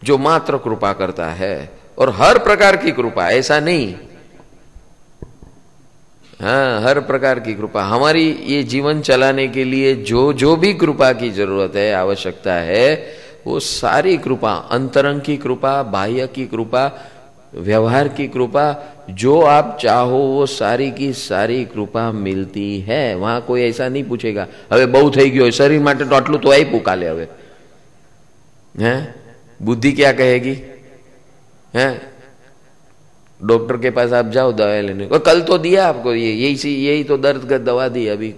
जो मात्र कृपा करता है, और हर प्रकार की कृपा, ऐसा नहीं, हाँ, हर प्रकार की कृपा। हमारी ये जीवन चलाने के लिए जो जो भी कृपा की जरूरत है, आवश्यकता है, वो सारी कृपा, अंतरंग की कृपा, बाह्य की कृपा, व्यवहार की कृपा, जो आप चाहो वो सारी की सारी कृपा मिलती है। वहां कोई ऐसा नहीं पूछेगा હવે બહુ થઈ ગયો શરીર માટે તો આટલું તો આપ્યું કાલે, હવે हैं बुद्धि क्या कहेगी? हैं डॉक्टर के पास आप जाओ दवा लेने को, कल तो दिया आपको, ये यही तो दर्द का दवा दी अभी,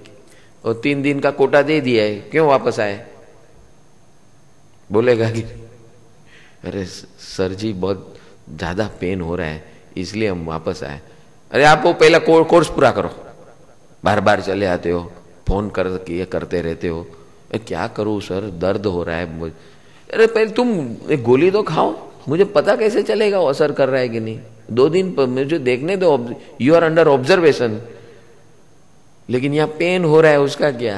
और 3 दिन का कोटा दे दिया है, क्यों वापस आए? बोलेगा कि अरे सर जी बहुत ज्यादा पेन हो रहा है इसलिए हम वापस आए। अरे आप वो पहला कोर्स पूरा करो, बार बार चले आते हो, फोन करते रहते हो। क्या करूं सर, दर्द हो रहा है। अरे पहले तुम एक गोली तो खाओ, मुझे पता कैसे चलेगा वो असर कर रहा है कि नहीं? 2 दिन मुझे देखने दो, यू आर अंडर ऑब्जर्वेशन। लेकिन यहाँ पेन हो रहा है, उसका क्या?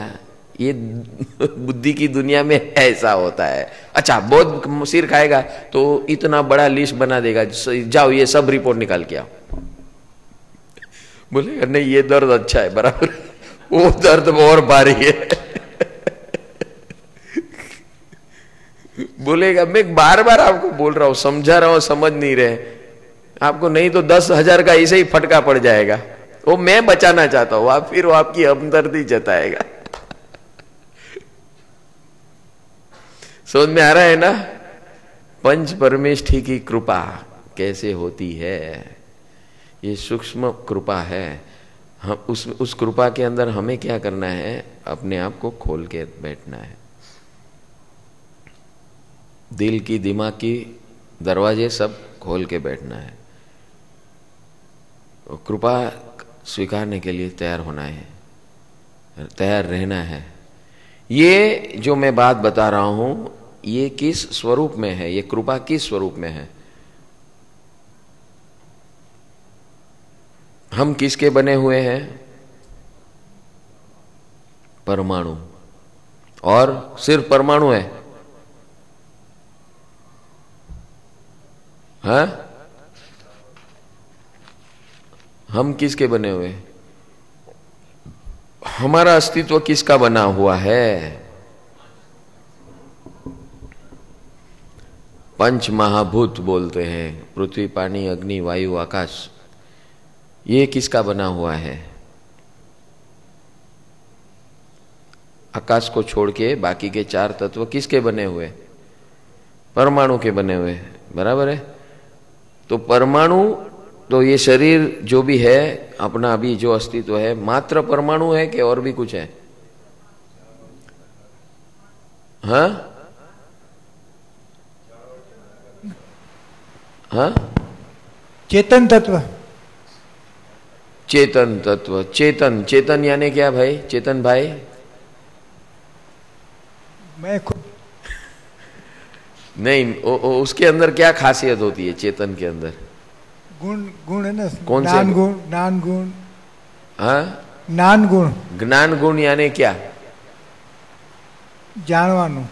ये बुद्धि की दुनिया में ऐसा होता है। अच्छा बहुत सिर खाएगा तो इतना बड़ा लिस्ट बना देगा, जाओ ये सब रिपोर्ट निकाल के आओ। बोलेगा नहीं ये दर्द अच्छा है, बराबर, वो दर्द और भारी है। बोलेगा मैं बार बार आपको बोल रहा हूं, समझा रहा हूं, समझ नहीं रहे आपको, नहीं तो 10,000 का ऐसे ही फटका पड़ जाएगा। वो मैं बचाना चाहता हूं, आप फिर वो आपकी हमदर्दी जताएगा। समझ में आ रहा है ना? पंच परमेष्ठी की कृपा कैसे होती है? ये सूक्ष्म कृपा है। हम उस कृपा के अंदर हमें क्या करना है? अपने आप को खोल के बैठना है। दिल की, दिमाग की दरवाजे सब खोल के बैठना है। कृपा स्वीकारने के लिए तैयार होना है, तैयार रहना है। ये जो मैं बात बता रहा हूं, ये किस स्वरूप में है? ये कृपा किस स्वरूप में है? हम किसके बने हुए हैं? परमाणु। और सिर्फ परमाणु है? हाँ, हम किसके बने हुए? हमारा अस्तित्व किसका बना हुआ है? पंच महाभूत बोलते हैं, पृथ्वी, पानी, अग्नि, वायु, आकाश। ये किसका बना हुआ है? आकाश को छोड़ के बाकी के 4 तत्व किसके बने हुए? परमाणु के बने हुए, बराबर है। तो परमाणु, तो ये शरीर जो भी है अपना, अभी जो अस्तित्व है, मात्र परमाणु है कि और भी कुछ है? हाँ हाँ, चेतन तत्व। चेतन तत्व। चेतन, चेतन यानी क्या भाई? चेतन भाई, मैं खुद नहीं, उसके अंदर क्या खासियत होती है? चेतन के अंदर गुण है ना, कौन से? ज्ञान गुण। हाँ, ज्ञान गुण। ज्ञान गुण यानी क्या? जानवानु,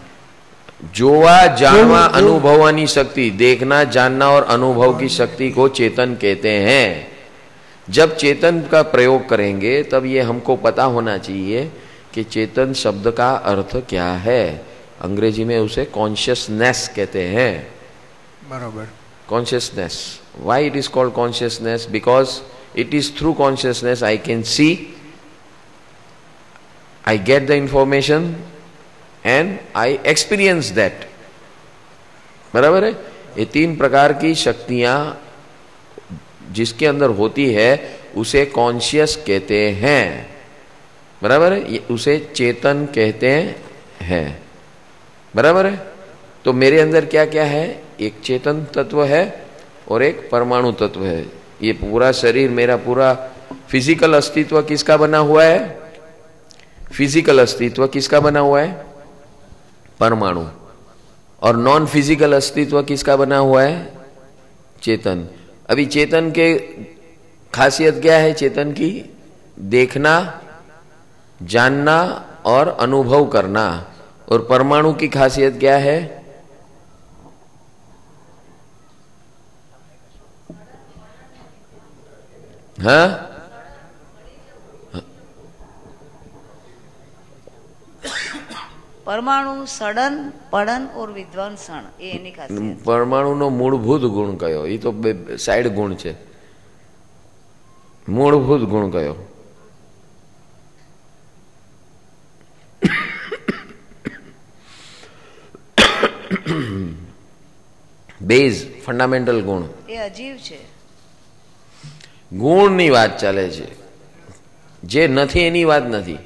जोवा, जानवा, अनुभवानी शक्ति, देखना, जानना और अनुभव की शक्ति को चेतन कहते हैं। जब चेतन का प्रयोग करेंगे तब ये हमको पता होना चाहिए कि चेतन शब्द का अर्थ क्या है। अंग्रेजी में उसे कॉन्शियसनेस कहते हैं। बराबर, consciousness. Why it is called consciousness? Because it is through consciousness I can see, I get the information and I experience that. बराबर है। ये 3 प्रकार की शक्तियां जिसके अंदर होती है उसे कॉन्शियस कहते हैं। बराबर है, उसे चेतन कहते हैं। बराबर है। तो मेरे अंदर क्या क्या है? एक चेतन तत्व है और एक परमाणु तत्व है। ये पूरा शरीर, मेरा पूरा फिजिकल अस्तित्व किसका बना हुआ है? फिजिकल अस्तित्व किसका बना हुआ है? परमाणु। और नॉन फिजिकल अस्तित्व किसका बना हुआ है? चेतन। अभी चेतन के खासियत क्या है? चेतन की देखना, जानना और अनुभव करना। और परमाणु की खासियत क्या है? हाँ, परमाणु सड़न पड़न और विद्वान सण એ એની ખાસિયત. પરમાણુનો મૂળભૂત ગુણ કયો? એ તો સાઈડ ગુણ છે. મૂળભૂત ગુણ કયો? બેઝ ફંડામેન્ટલ ગુણ. એ અજીવ છે. ગુણની વાત ચાલે છે, જે નથી એની વાત નથી.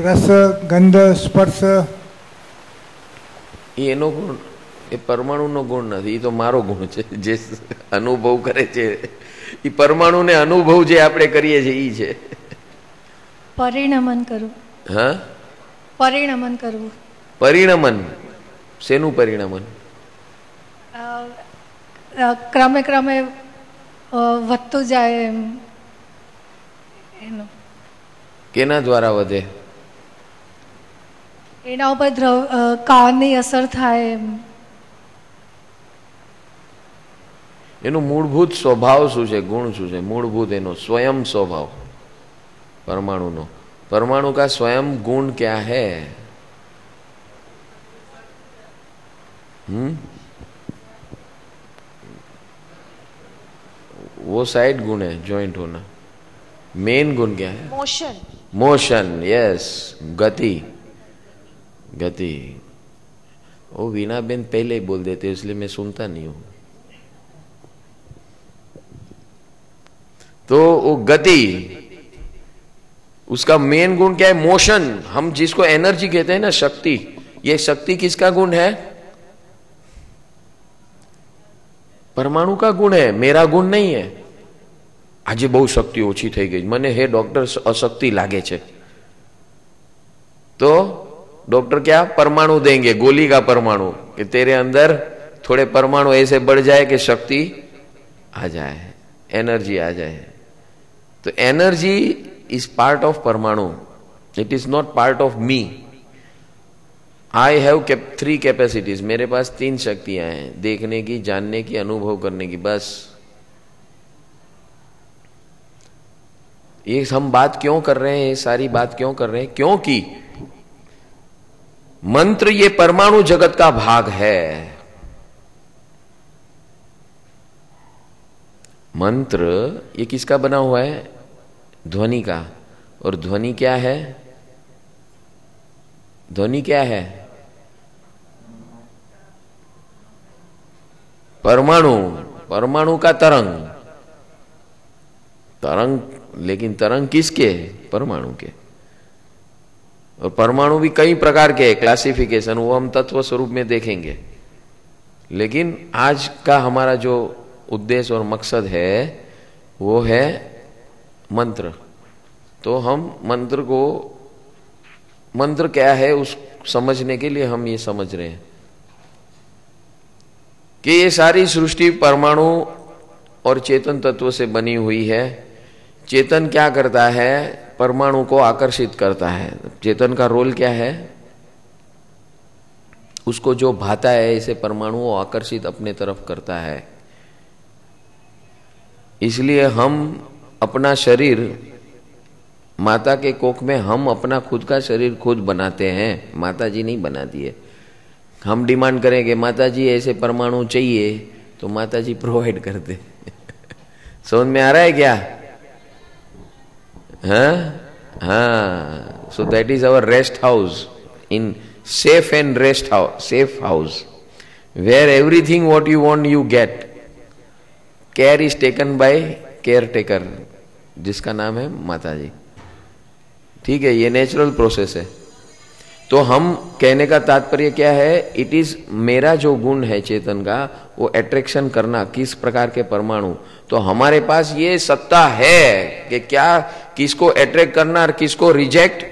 રસ, ગંધ, સ્પર્શ એનો ગુણ, એ પરમાણુનો ગુણ નથી. એ તો મારો ગુણ છે, જે અનુભવ કરે છે. એ પરમાણુને અનુભવ જે આપણે કરીએ છીએ એ છે. પરિણમન કરવું. હા, પરિણમન કરવું. પરિણમન શેનું પરિણમન? ક્રમે ક્રમે વધતું જાય એમ. એનું કેના દ્વારા વધે? એના ઉપર કાળની અસર થાય એમ. એનું મૂળભૂત સ્વભાવ શું છે? ગુણ શું છે? મૂળભૂત એનો સ્વયં સ્વભાવ परमाणु नो. परमाणु का स्वयं गुण क्या है? वो साइड गुण है, ज्वाइंट होना. मेन गुण क्या है? मोशन. Motion, yes. गति. गति. वो वीणा बेन पहले ही बोल देते, इसलिए मैं सुनता नहीं हूं. तो वो गति, उसका मेन गुण क्या है? मोशन. हम जिसको एनर्जी कहते हैं ना, शक्ति, ये शक्ति किसका गुण है? परमाणु का गुण है, मेरा गुण नहीं है. आज बहु शक्ति ओછી થઈ ગઈ, મને હે ડોક્ટર અશક્તિ લાગે છે, तो डॉक्टर क्या परमाणु देंगे, गोली का परमाणु, कि तेरे अंदर थोड़े परमाणु ऐसे बढ़ जाए कि शक्ति आ जाए, एनर्जी आ जाए. तो एनर्जी इज पार्ट ऑफ परमाणु, it is not part of me. I have 3 capacities, मेरे पास 3 शक्तियां हैं, देखने की, जानने की, अनुभव करने की, बस. ये हम बात क्यों कर रहे हैं, ये सारी बात क्यों कर रहे हैं? क्योंकि मंत्र ये परमाणु जगत का भाग है. मंत्र ये किसका बना हुआ है? ध्वनि का. और ध्वनि क्या है? ध्वनि क्या है? परमाणु. परमाणु का तरंग. तरंग, लेकिन तरंग किसके? परमाणु के. और परमाणु भी कई प्रकार के, क्लासिफिकेशन, वो हम तत्व स्वरूप में देखेंगे. लेकिन आज का हमारा जो उद्देश्य और मकसद है वो है मंत्र. तो हम मंत्र को, मंत्र क्या है उस समझने के लिए हम ये समझ रहे हैं कि ये सारी सृष्टि परमाणु और चेतन तत्व से बनी हुई है. चेतन क्या करता है? परमाणु को आकर्षित करता है. चेतन का रोल क्या है? उसको जो भाता है इसे परमाणु को आकर्षित अपने तरफ करता है. इसलिए हम अपना शरीर, माता के कोख में हम अपना खुद का शरीर खुद बनाते हैं, माता जी नहीं बनाती है. हम डिमांड करेंगे माता जी ऐसे परमाणु चाहिए, तो माता जी प्रोवाइड करते. समझ में आ रहा है क्या? हाँ. So that is our rest house, in safe and rest house, safe house, where everything what you want you get. Care is taken by caretaker, जिसका नाम है माता जी. ठीक है, ये नेचुरल प्रोसेस है. तो हम कहने का तात्पर्य क्या है? इट इज, मेरा जो गुण है चेतन का, वो अट्रैक्शन करना. किस प्रकार के परमाणु? तो हमारे पास ये सत्ता है कि क्या, किसको अट्रैक्ट करना और किसको रिजेक्ट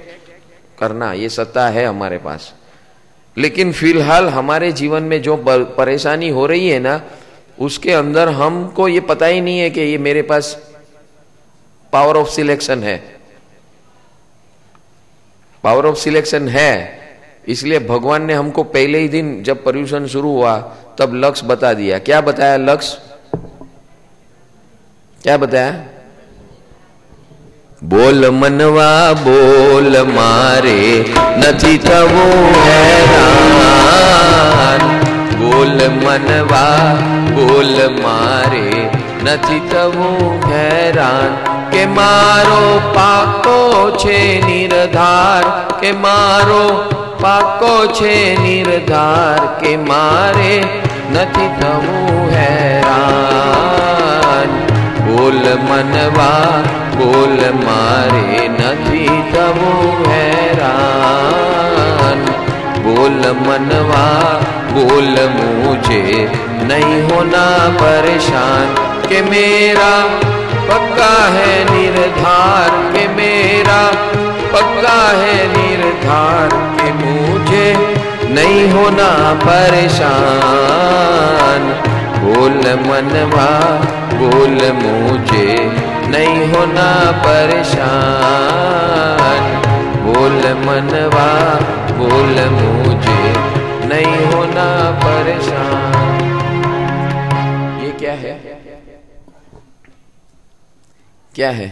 करना, ये सत्ता है हमारे पास. लेकिन फिलहाल हमारे जीवन में जो परेशानी हो रही है ना, उसके अंदर हमको ये पता ही नहीं है कि ये मेरे पास पावर ऑफ सिलेक्शन है. पावर ऑफ सिलेक्शन है, इसलिए भगवान ने हमको पहले ही दिन जब पर्यूषण शुरू हुआ तब लक्ष्य बता दिया। क्या बताया लक्ष्य? क्या बताया? बोल मनवा बोल मारे नथी थवुं हैरान। बोल मनवा बोल मारे नथी थवुं हैरान। के मारो पाको छे निर्धार, के मारो पाको छे निर्धार, के मारे नथी थवुं हैरान। बोल मनवा बोल मारे नथी थवुं हैरान। बोल मनवा बोल मुझे नहीं होना परेशान। कि मेरा पक्का है निर्धार, कि मेरा पक्का है निर्धार, कि मुझे नहीं होना परेशान। बोल मनवा बोल मुझे नहीं होना परेशान। बोल मनवा बोल मुझे नहीं होना परेशान। ये क्या है? क्या है?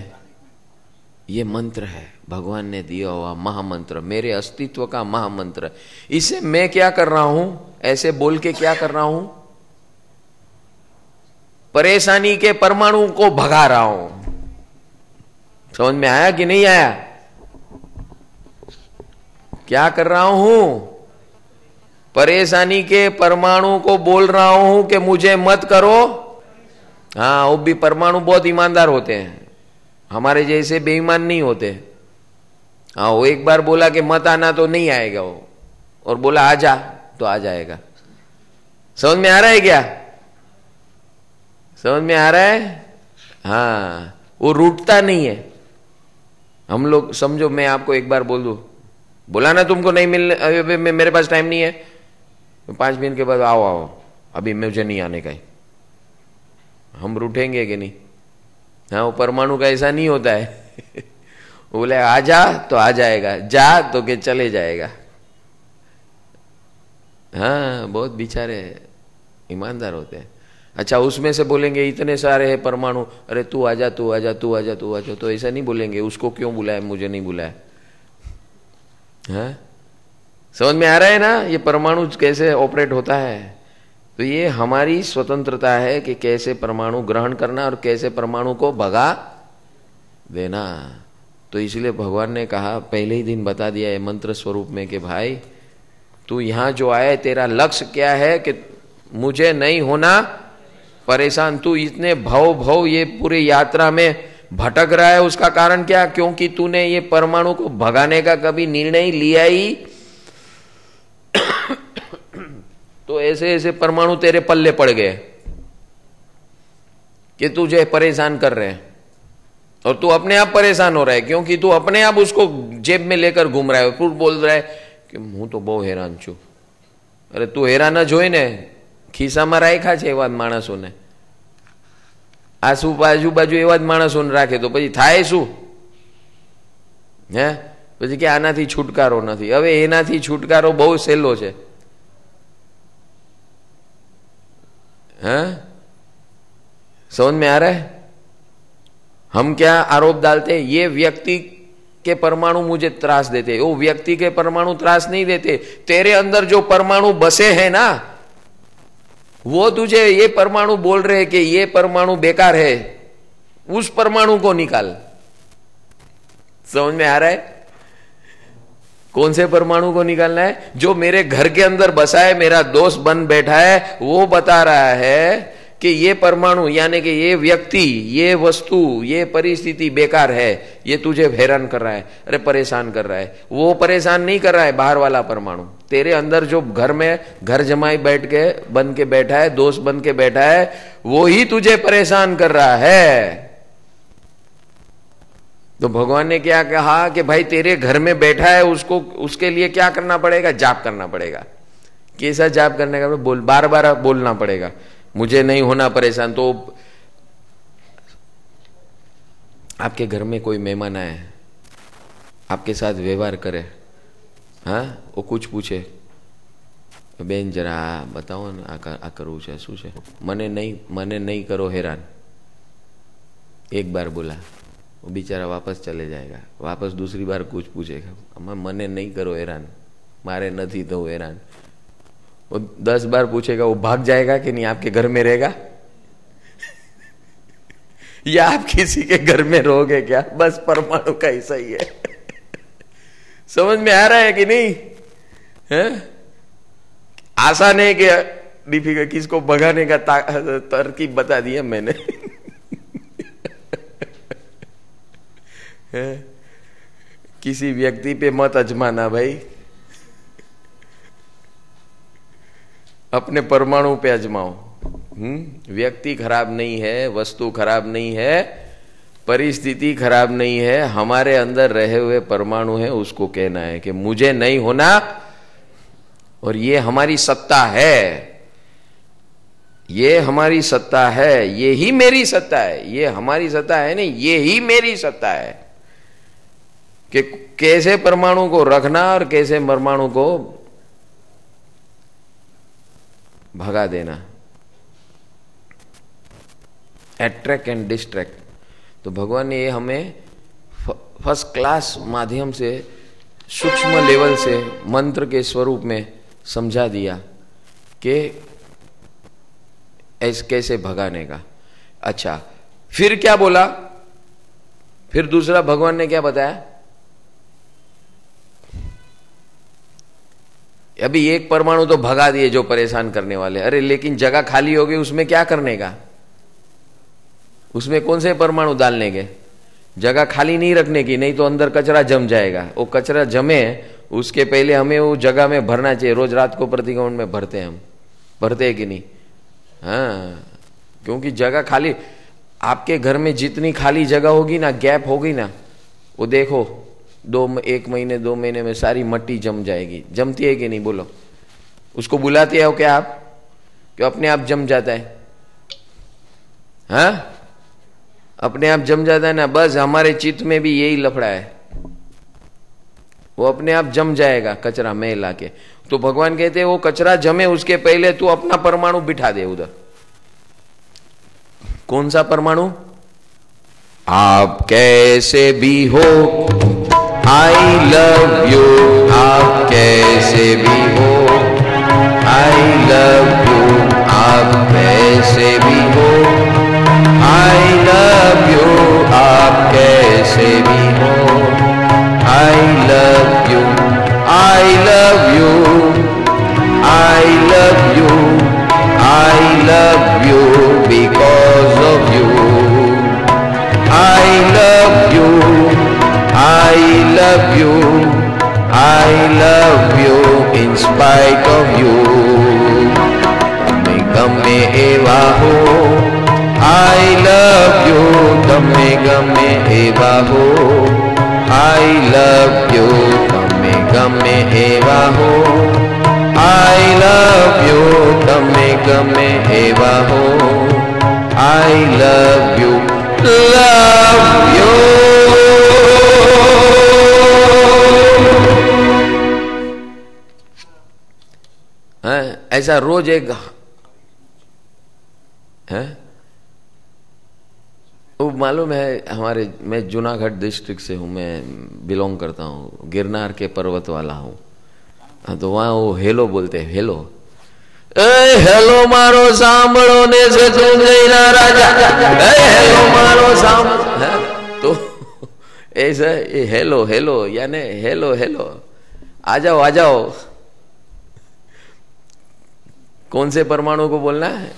ये मंत्र है, भगवान ने दिया हुआ महामंत्र, मेरे अस्तित्व का महामंत्र। इसे मैं क्या कर रहा हूं? ऐसे बोल के क्या कर रहा हूं? परेशानी के परमाणु को भगा रहा हूं। समझ में आया कि नहीं आया? क्या कर रहा हूं? परेशानी के परमाणु को बोल रहा हूं कि मुझे मत करो। हाँ, वो भी परमाणु बहुत ईमानदार होते हैं, हमारे जैसे बेईमान नहीं होते। हाँ, वो एक बार बोला कि मत आना तो नहीं आएगा वो, और बोला आजा तो आ जाएगा। समझ में आ रहा है क्या? समझ में आ रहा है? हाँ, वो रूठता नहीं है। हम लोग समझो, मैं आपको एक बार बोल दूं, बोला ना तुमको नहीं मिलने, अभी मेरे पास टाइम नहीं है, 5 मिनट के बाद आओ आओ, अभी मुझे नहीं आने का है। हम रूठेंगे कि नहीं? हाँ, वो परमाणु का ऐसा नहीं होता है। वो बोले आ जा तो आ जाएगा, जा तो के चले जाएगा। हाँ, बहुत बेचारे ईमानदार होते हैं। अच्छा, उसमें से बोलेंगे इतने सारे हैं परमाणु, अरे तू आजा तू आजा तू आजा तू आजा, तो ऐसा नहीं बोलेंगे। उसको क्यों बुलाया, मुझे नहीं बुलाया। हाँ, समझ में आ रहा है ना ये परमाणु कैसे ऑपरेट होता है? तो ये हमारी स्वतंत्रता है कि कैसे परमाणु ग्रहण करना और कैसे परमाणु को भगा देना। तो इसलिए भगवान ने कहा, पहले ही दिन बता दिया है मंत्र स्वरूप में कि भाई तू यहां जो आए, तेरा लक्ष्य क्या है? कि मुझे नहीं होना परेशान। तू इतने भव ये पूरी यात्रा में भटक रहा है, उसका कारण क्या? क्योंकि तूने ये परमाणु को भगाने का कभी निर्णय लिया ही तो ऐसे ऐसे परमाणु तेरे पल्ले पड़ गए कि तुझे परेशान कर रहे हैं, और तू अपने आप परेशान हो रहा है क्योंकि तू अपने आप उसको जेब में लेकर घूम रहा है। फिर बोल रहा है कि હું તો બહુ હેરાન છું। અરે તું હેરાન જ હોય ને, ખિસ્સામાં રાખ્યા છે એવા માણસોને, આજુબાજુ એવા જ માણસોને રાખે તો પછી થાય શું? હે, પછી કે આનાથી છુટકારો નથી। હવે એનાથી છુટકારો બહુ સહેલો છે। हाँ, समझ में आ रहा है? हम क्या आरोप डालते हैं? ये व्यक्ति के परमाणु मुझे त्रास देते, वो व्यक्ति के परमाणु त्रास नहीं देते। तेरे अंदर जो परमाणु बसे हैं ना, वो तुझे ये परमाणु बोल रहे हैं कि ये परमाणु बेकार है, उस परमाणु को निकाल। समझ में आ रहा है? कौन से परमाणु को निकालना है? जो मेरे घर के अंदर बसा है, मेरा दोस्त बन बैठा है, वो बता रहा है कि ये परमाणु यानी कि ये व्यक्ति, ये वस्तु, ये परिस्थिति बेकार है, ये तुझे हैरान कर रहा है, अरे परेशान कर रहा है। वो परेशान नहीं कर रहा है बाहर वाला परमाणु, तेरे अंदर जो घर में घर जमाई बैठ के बन के बैठा है, दोस्त बन के बैठा है, वो ही तुझे परेशान कर रहा है। तो भगवान ने क्या कहा कि भाई तेरे घर में बैठा है, उसको उसके लिए क्या करना पड़ेगा? जाप करना पड़ेगा। कैसा जाप करने का? बोल, बार बार बोलना पड़ेगा, मुझे नहीं होना परेशान। तो आपके घर में कोई मेहमान आए, आपके साथ व्यवहार करे, हाँ, वो कुछ पूछे, બેન જરા બતાવો ને, આ કરવું છે, શું છે? મને નહીં કરો હેરાન, एक बार बोला, वो बेचारा वापस चले जाएगा, वापस दूसरी बार कुछ पूछेगा, अम्मा मने नहीं करो हैरान, मारे नहीं तो हैरान। वो 10 बार पूछेगा, वो भाग जाएगा कि नहीं, आपके घर में रहेगा या आप किसी के घर में रहोगे क्या? बस परमाणु का ऐसा ही है। समझ में आ रहा है कि नहीं? है आसान है कि डिफिकल्ट? किसको भगाने का तरकीब बता दिया मैंने। किसी व्यक्ति पे मत अजमाना भाई, अपने परमाणु पे अजमाओ। व्यक्ति खराब नहीं है, वस्तु खराब नहीं है, परिस्थिति खराब नहीं है, हमारे अंदर रहे हुए परमाणु है, उसको कहना है कि मुझे नहीं होना, और ये हमारी सत्ता है, ये हमारी सत्ता है, ये ही मेरी सत्ता है, ये हमारी सत्ता है नहीं, ये ही मेरी सत्ता है कि कैसे परमाणु को रखना और कैसे परमाणु को भगा देना, अट्रैक्ट एंड डिस्ट्रैक्ट। तो भगवान ने ये हमें फर्स्ट क्लास माध्यम से, सूक्ष्म लेवल से मंत्र के स्वरूप में समझा दिया कि ऐसे कैसे भगाने का। अच्छा, फिर क्या बोला? फिर दूसरा भगवान ने क्या बताया? अभी एक परमाणु तो भगा दिए जो परेशान करने वाले, अरे लेकिन जगह खाली हो गई, उसमें क्या करने का? उसमें कौन से परमाणु डालने के? जगह खाली नहीं रखने की, नहीं तो अंदर कचरा जम जाएगा। वो कचरा जमे उसके पहले हमें वो जगह में भरना चाहिए। रोज रात को प्रतिक्रमण में भरते हैं, हम भरते हैं कि नहीं? हाँ, क्योंकि जगह खाली, आपके घर में जितनी खाली जगह होगी ना, गैप होगी ना, वो देखो 1 महीने 2 महीने में सारी मट्टी जम जाएगी। जमती है कि नहीं बोलो? उसको बुलाते हो क्या आप? क्यों अपने आप जम जाता है? हाँ, अपने आप जम जाता है ना। बस हमारे चित्त में भी यही लफड़ा है, वो अपने आप जम जाएगा कचरा में लाके। तो भगवान कहते हैं वो कचरा जमे उसके पहले तू अपना परमाणु बिठा दे उधर। कौन सा परमाणु? आप कैसे भी हो, आई लव यू, आप कैसे भी हो, आई लव यू, आप कैसे भी हो, आई लव यू, आप कैसे भी हो, I love you, I love you, I love you, I love you because of you, I love you, I love you, I love you in spite of you. તમે ગમે એવા હો, I love you, તમે ગમે એવા હો, I love you, તમે ગમે એવા હો, I love you, તમે ગમે એવા હો, I love you, love you. ऐसा रोज एक है, वो मालूम है हमारे, मैं जूनागढ़ डिस्ट्रिक्ट से हूँ, मैं बिलोंग करता हूँ, गिरनार के पर्वत वाला हूँ। तो वहां वो हेलो बोलते हैं, हेलो हेलो मारो सांभळो ने से तुंजयना राजा, हेलो मारो सांभळो। तो ऐसा ये हेलो हेलो यानी हेलो हेलो, आ जाओ आ जाओ। कौन से परमाणु को बोलना है?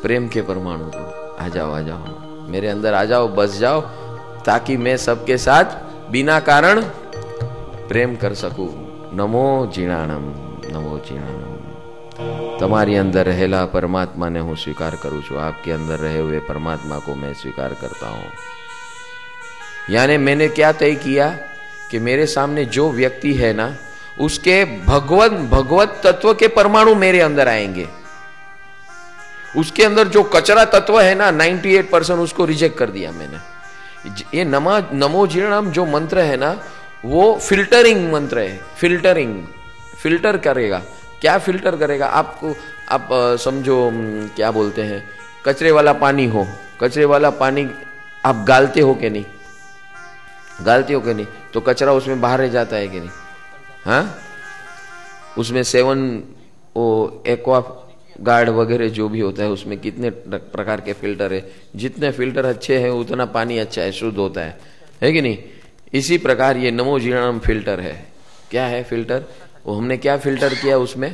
प्रेम के परमाणु को। आ जाओ आ जाओ, मेरे अंदर आ जाओ, बस जाओ, ताकि मैं सबके साथ बिना कारण प्रेम कर सकूं। नमो जीणाणम, नमो जीणाणम। તમારી અંદર રહેલા પરમાત્માને હું સ્વીકાર કરું છું, आपके अंदर रहे हुए परमात्मा को मैं स्वीकार करता हूं। यानी मैंने क्या तय किया कि मेरे सामने जो व्यक्ति है ना, उसके भगवत तत्व के परमाणु मेरे अंदर आएंगे। उसके अंदर जो कचरा तत्व है ना, 98% उसको रिजेक्ट कर दिया मैंने। ये नमो जीर्णम जो मंत्र है ना, वो फिल्टरिंग मंत्र है। फिल्टर करेगा क्या फिल्टर करेगा आपको? आप समझो क्या बोलते हैं, कचरे वाला पानी हो, कचरे वाला पानी आप गालते हो कि नहीं? गालते हो कि नहीं? तो कचरा उसमें बाहर रह जाता है कि नहीं? हाँ, उसमें 7 वो एक्वा गार्ड वगैरह जो भी होता है उसमें कितने प्रकार के फिल्टर है। जितने फिल्टर अच्छे हैं उतना पानी अच्छा है, शुद्ध होता है कि नहीं? इसी प्रकार ये नमो जीर्णम फिल्टर है। क्या है फिल्टर? वो हमने क्या फिल्टर किया उसमें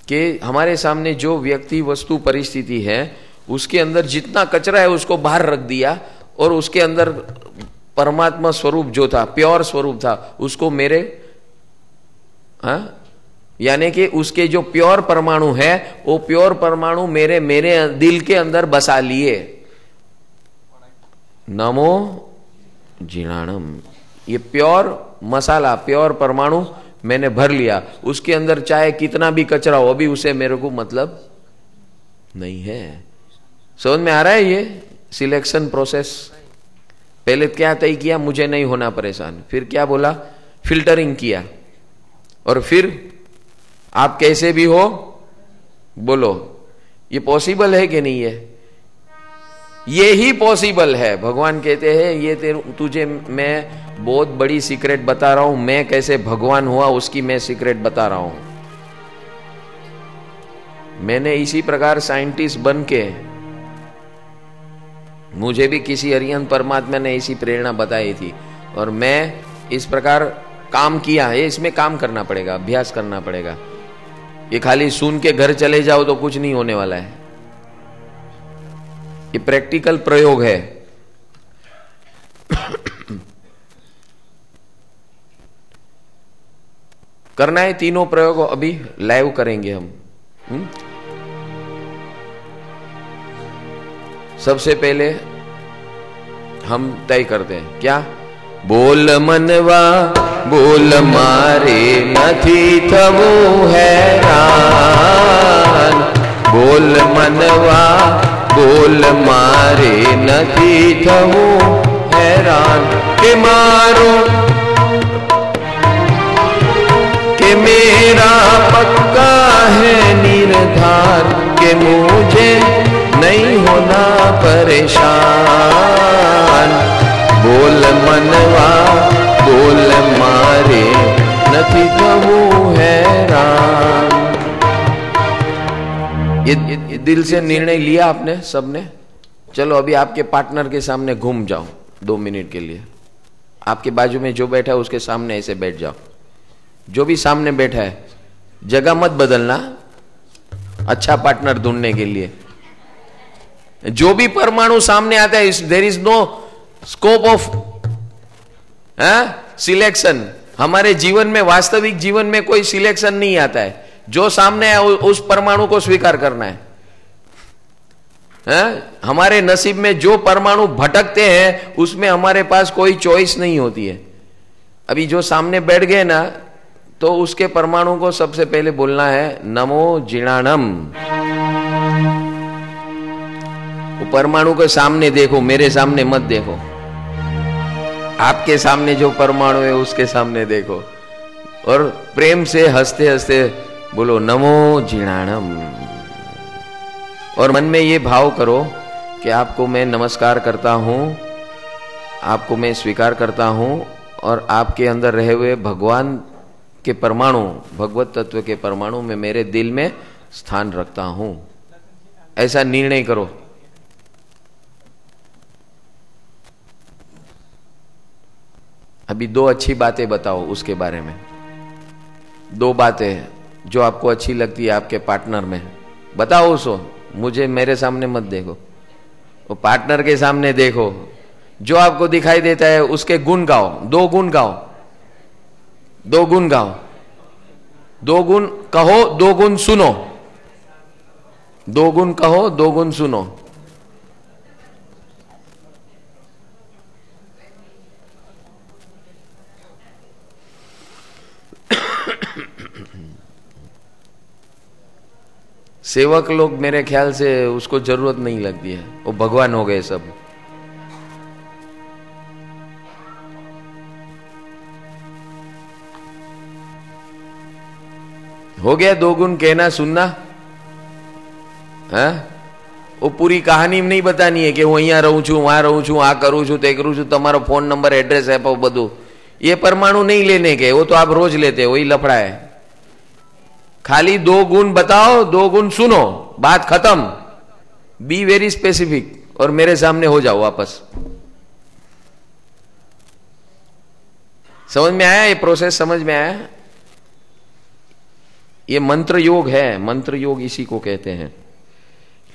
कि हमारे सामने जो व्यक्ति, वस्तु, परिस्थिति है उसके अंदर जितना कचरा है उसको बाहर रख दिया और उसके अंदर परमात्मा स्वरूप जो था, प्योर स्वरूप था, उसको मेरे, हाँ, यानी कि उसके जो प्योर परमाणु है वो प्योर परमाणु मेरे दिल के अंदर बसा लिए। नमो जीर्णाणम, ये प्योर मसाला, प्योर परमाणु मैंने भर लिया। उसके अंदर चाहे कितना भी कचरा हो, अभी उसे मेरे को मतलब नहीं है। समझ में आ रहा है ये सिलेक्शन प्रोसेस? पहले क्या तय किया? मुझे नहीं होना परेशान। फिर क्या बोला? फिल्टरिंग किया। और फिर आप कैसे भी हो बोलो। ये पॉसिबल है कि नहीं है? ये ही पॉसिबल है। भगवान कहते हैं ये तुझे मैं बहुत बड़ी सीक्रेट बता रहा हूं, मैं कैसे भगवान हुआ उसकी मैं सीक्रेट बता रहा हूं। मैंने इसी प्रकार साइंटिस्ट बन के, मुझे भी किसी हरियन परमात्मा ने इसी प्रेरणा बताई थी और मैं इस प्रकार काम किया है। इसमें काम करना पड़ेगा, अभ्यास करना पड़ेगा। ये खाली सुन के घर चले जाओ तो कुछ नहीं होने वाला है। ये प्रैक्टिकल प्रयोग है। करना है तीनों प्रयोग, अभी लाइव करेंगे हम। सबसे पहले हम तय करते हैं क्या? बोल मनवा बोल मारे नथी थवू हैरान। बोल मनवा बोल मारे नथी थवू हैरान। के मारो के मेरा पक्का है निर्धार के मुझे नहीं होना परेशान। बोल मनवा बोल मारे नथी थवू हैरान। ये दिल से निर्णय लिया आपने सबने? चलो अभी आपके पार्टनर के सामने घूम जाओ 2 मिनट के लिए। आपके बाजू में जो बैठा है उसके सामने ऐसे बैठ जाओ। जो भी सामने बैठा है जगह मत बदलना, अच्छा पार्टनर ढूंढने के लिए। जो भी परमाणु सामने आता है, there is no scope of selection. हमारे जीवन में, वास्तविक जीवन में कोई सिलेक्शन नहीं आता है। जो सामने है उस परमाणु को स्वीकार करना है। हमारे नसीब में जो परमाणु भटकते हैं उसमें हमारे पास कोई चॉइस नहीं होती है। अभी जो सामने बैठ गए ना, तो उसके परमाणु को सबसे पहले बोलना है नमो जीर्णाणम। वो परमाणु के सामने देखो, मेरे सामने मत देखो। आपके सामने जो परमाणु है उसके सामने देखो और प्रेम से हंसते हंसते बोलो नमो जीर्णाणम। और मन में ये भाव करो कि आपको मैं नमस्कार करता हूं, आपको मैं स्वीकार करता हूं और आपके अंदर रहे हुए भगवान के परमाणु, भगवत तत्व के परमाणु में मेरे दिल में स्थान रखता हूं। ऐसा निर्णय करो। अभी 2 अच्छी बातें बताओ उसके बारे में। 2 बातें जो आपको अच्छी लगती है आपके पार्टनर में, बताओ उसको। मुझे मेरे सामने मत देखो, वो पार्टनर के सामने देखो। जो आपको दिखाई देता है उसके गुण गाओ। 2 गुण गाओ, 2 गुण गाओ। 2 गुण कहो, 2 गुण सुनो। 2 गुण कहो, 2 गुण सुनो। सेवक लोग मेरे ख्याल से उसको जरूरत नहीं लगती है, वो भगवान हो गए सब। हो गया 2 गुण कहना सुनना। हाँ, वो पूरी कहानी में नहीं बतानी है कि હું અહીંયા રહું છું, वहां रहूं છું, आ करूं છું, ते करूं છું, તમારો फोन नंबर एड्रेस है બધું। ये परमाणु नहीं लेने के, वो तो आप रोज लेते, वही लफड़ा है। खाली 2 गुण बताओ, 2 गुण सुनो, बात खत्म। बी वेरी स्पेसिफिक और मेरे सामने हो जाओ वापस। समझ में आया? ये प्रोसेस समझ में आया? ये मंत्र योग है। मंत्र योग इसी को कहते हैं।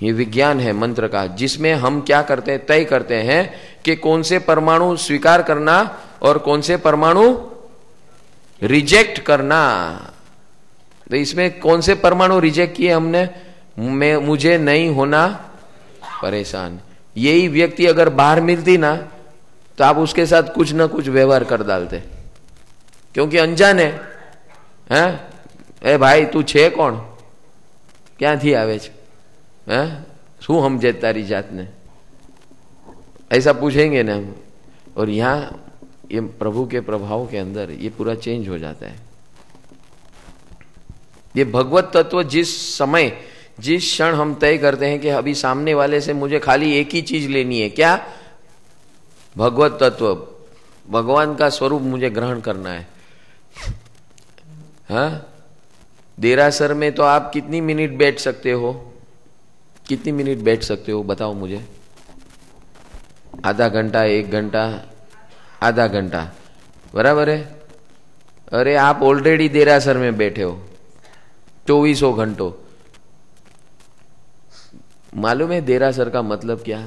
ये विज्ञान है मंत्र का, जिसमें हम क्या करते हैं, तय करते हैं कि कौन से परमाणु स्वीकार करना और कौन से परमाणु रिजेक्ट करना। तो इसमें कौन से परमाणु रिजेक्ट किए हमने? मुझे नहीं होना परेशान। यही व्यक्ति अगर बाहर मिलती ना तो आप उसके साथ कुछ ना कुछ व्यवहार कर डालते, क्योंकि अनजान है। हैं? ए भाई तू छे कौन, क्यांथी आवे छे, शू समझे तारी जात ने, ऐसा पूछेंगे ना हम। और यहां ये प्रभु के प्रभाव के अंदर ये पूरा चेंज हो जाता है। ये भगवत तत्व जिस समय, जिस क्षण हम तय करते हैं कि अभी सामने वाले से मुझे खाली एक ही चीज लेनी है, क्या? भगवत तत्व, भगवान का स्वरूप मुझे ग्रहण करना है। हाँ, देरासर में तो आप कितनी मिनट बैठ सकते हो? कितनी मिनट बैठ सकते हो बताओ मुझे? आधा घंटा, 1 घंटा, आधा घंटा, बराबर है? अरे आप ऑलरेडी देरासर में बैठे हो 2400 घंटों। मालूम है देरासर का मतलब क्या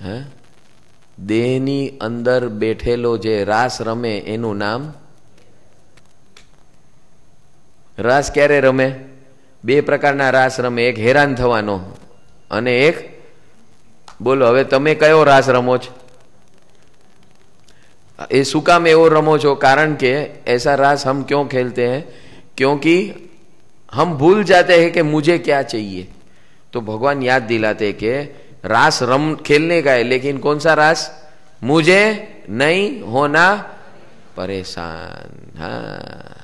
है? देहनी अंदर बैठेलो जे रास रमे एनु नाम। रास क्यारे रमे? 2 प्रकारना रास रमे, एक हैरान थवानो અને એક બોલો હવે તમે કયો રાસ રમો છો? ये શું કામ એવો રમો છો? કારણ કે ऐसा रास हम क्यों खेलते हैं? क्योंकि हम भूल जाते हैं कि मुझे क्या चाहिए। तो भगवान याद दिलाते कि रास रम खेलने का है, लेकिन कौन सा रास? मुझे नहीं होना परेशान। हाँ,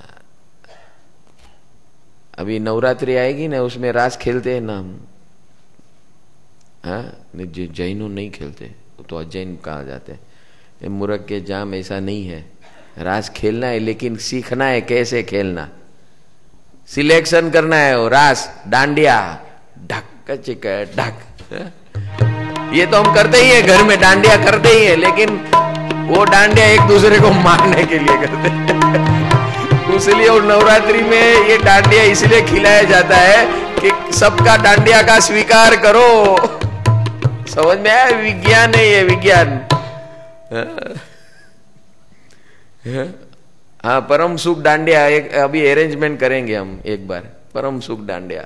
अभी नवरात्रि आएगी ना, उसमें रास खेलते हैं ना हम। हाँ, जैनों नहीं खेलते, तो अजैन कहा जाते हैं। मूर्ख के जाम, ऐसा नहीं है। रास खेलना है, लेकिन सीखना है कैसे खेलना, सिलेक्शन करना है। वो रास डांडिया ढक चिक ढक, ये तो हम करते ही है, घर में डांडिया करते ही है, लेकिन वो डांडिया एक दूसरे को मारने के लिए करते हैं। इसलिए और नवरात्रि में ये डांडिया इसलिए खिलाया जाता है कि सबका डांडिया का स्वीकार करो। समझ में आया? विज्ञान है ये, विज्ञान। हाँ, परम सुख डांडिया एक अभी अरेंजमेंट करेंगे हम एक बार, परम सुख डांडिया।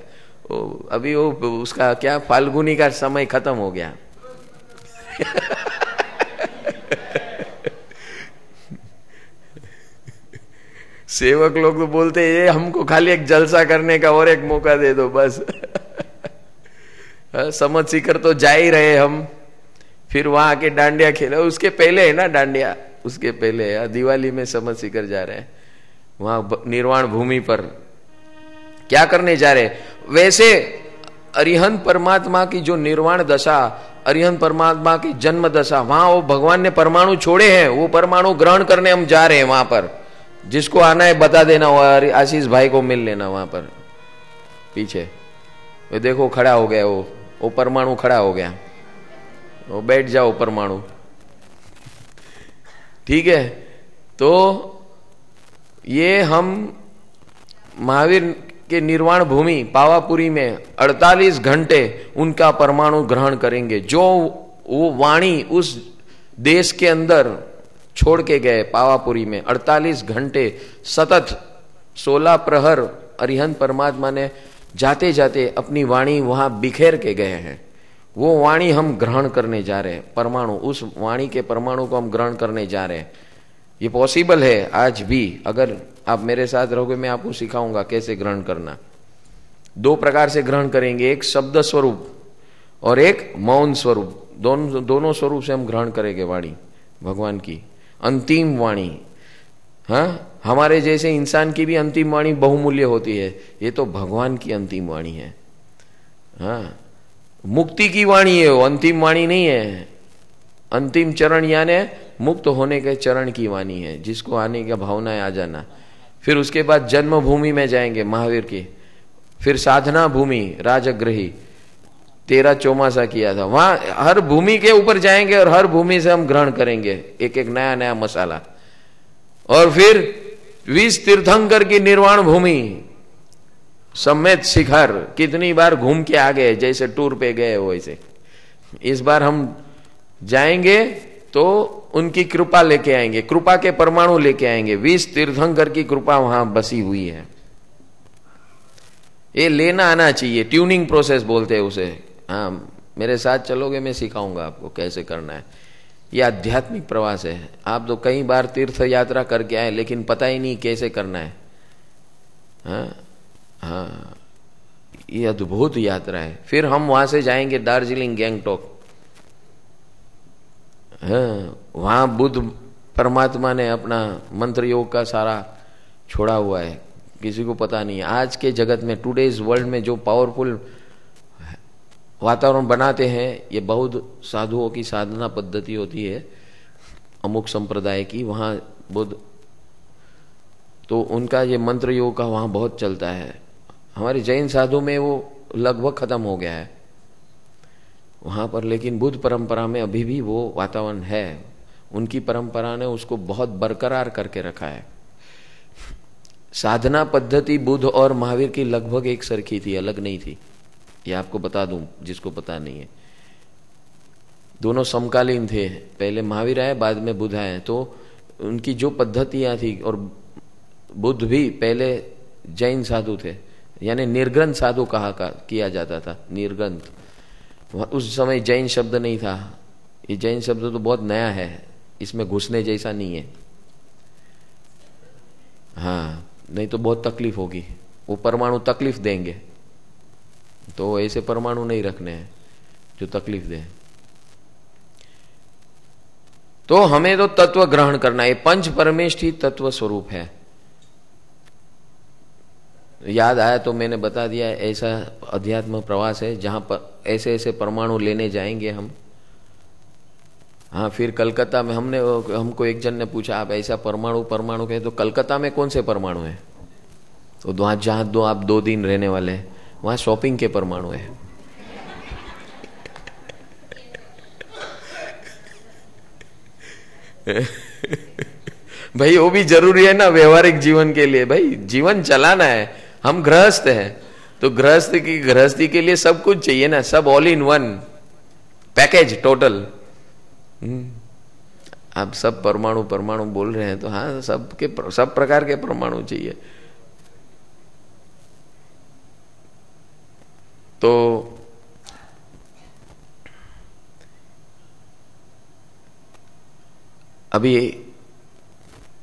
अभी वो उसका क्या, फाल्गुनी का समय खत्म हो गया। सेवक लोग तो बोलते हैं ये हमको खाली एक जलसा करने का और एक मौका दे दो बस। समझ सीकर तो जा ही रहे हम, फिर वहां आके डांडिया खेले। उसके पहले है ना डांडिया, उसके पहले है दिवाली में समझ सीकर जा रहे हैं वहां निर्वाण भूमि पर। क्या करने जा रहे? वैसे अरिहंत परमात्मा की जो निर्वाण दशा, अरिहंत परमात्मा की जन्म दशा, वहां वो भगवान ने परमाणु छोड़े हैं, वो परमाणु ग्रहण करने हम जा रहे हैं वहां पर। जिसको आना है बता देना, आशीष भाई को मिल लेना वहां पर पीछे। वो देखो खड़ा हो गया, वो परमाणु खड़ा हो गया, वो बैठ जाओ परमाणु। ठीक है, तो ये हम महावीर के निर्वाण भूमि पावापुरी में 48 घंटे उनका परमाणु ग्रहण करेंगे। जो वो वाणी उस देश के अंदर छोड़ के गए पावापुरी में, 48 घंटे सतत 16 प्रहर अरिहंत परमात्मा ने जाते जाते अपनी वाणी वहां बिखेर के गए हैं। वो वाणी हम ग्रहण करने जा रहे हैं, परमाणु, उस वाणी के परमाणु को हम ग्रहण करने जा रहे हैं। ये पॉसिबल है आज भी, अगर आप मेरे साथ रहोगे मैं आपको सिखाऊंगा कैसे ग्रहण करना। 2 प्रकार से ग्रहण करेंगे, एक शब्द स्वरूप और एक मौन स्वरूप। दोनों स्वरूप से हम ग्रहण करेंगे वाणी भगवान की, अंतिम वाणी। हाँ, हमारे जैसे इंसान की भी अंतिम वाणी बहुमूल्य होती है, ये तो भगवान की अंतिम वाणी है। हाँ, मुक्ति की वाणी है वो, अंतिम वाणी नहीं है। अंतिम चरण यानी मुक्त होने के चरण की वाणी है, जिसको आने का भावना है आ जाना। फिर उसके बाद जन्मभूमि में जाएंगे महावीर की, फिर साधना भूमि राजगृही 13 चौमासा किया था, वहां हर भूमि के ऊपर जाएंगे और हर भूमि से हम ग्रहण करेंगे एक एक नया नया मसाला। और फिर 20 तीर्थंकर की निर्वाण भूमि समेत शिखर, कितनी बार घूम के आ गए, जैसे टूर पे गए वैसे इस बार हम जाएंगे तो उनकी कृपा लेके आएंगे, कृपा के परमाणु लेके आएंगे। 20 तीर्थंकर की कृपा वहां बसी हुई है। ये लेना आना चाहिए, ट्यूनिंग प्रोसेस बोलते हैं उसे। हाँ, मेरे साथ चलोगे, मैं सिखाऊंगा आपको कैसे करना है। ये आध्यात्मिक प्रवास है। आप तो कई बार तीर्थ यात्रा करके आए, लेकिन पता ही नहीं कैसे करना है। हाँ हाँ, ये अद्भुत यात्रा है। फिर हम वहां से जाएंगे दार्जिलिंग, गैंगटॉक। हाँ, वहां बुद्ध परमात्मा ने अपना मंत्र योग का सारा छोड़ा हुआ है, किसी को पता नहीं है। आज के जगत में, टुडेज वर्ल्ड में जो पावरफुल वातावरण बनाते हैं, ये बौद्ध साधुओं की साधना पद्धति होती है, अमुक संप्रदाय की। वहां बुद्ध, तो उनका ये मंत्र योग का वहां बहुत चलता है। हमारे जैन साधु में वो लगभग खत्म हो गया है वहां पर, लेकिन बुद्ध परंपरा में अभी भी वो वातावरण है। उनकी परंपरा ने उसको बहुत बरकरार करके रखा है। साधना पद्धति बुद्ध और महावीर की लगभग एक सरखी थी, अलग नहीं थी। ये आपको बता दूं जिसको पता नहीं है। दोनों समकालीन थे, पहले महावीर आए, बाद में बुद्ध आए। तो उनकी जो पद्धतियां थी, और बुद्ध भी पहले जैन साधु थे, यानी निर्ग्रंथ साधु किया जाता था। निर्ग्रंथ, उस समय जैन शब्द नहीं था। ये जैन शब्द तो बहुत नया है, इसमें घुसने जैसा नहीं है। हाँ, नहीं तो बहुत तकलीफ होगी। वो परमाणु तकलीफ देंगे, तो ऐसे परमाणु नहीं रखने हैं जो तकलीफ दें। तो हमें तो तत्व ग्रहण करना है। पंच परमेष्ठ ही तत्व स्वरूप है। याद आया तो मैंने बता दिया, ऐसा अध्यात्म प्रवास है जहां पर ऐसे ऐसे परमाणु लेने जाएंगे हम। हाँ, फिर कलकत्ता में हमको एक जन ने पूछा, आप ऐसा परमाणु कहे, तो कलकत्ता में कौन से परमाणु है? तो जहां आप 2 दिन रहने वाले हैं, वहां शॉपिंग के परमाणु है। भाई वो भी जरूरी है ना व्यवहारिक जीवन के लिए। भाई जीवन चलाना है, हम गृहस्थ हैं, तो गृहस्थी के लिए सब कुछ चाहिए ना, सब all in one package total. आप सब परमाणु बोल रहे हैं, तो हाँ, सब प्रकार के परमाणु चाहिए। तो अभी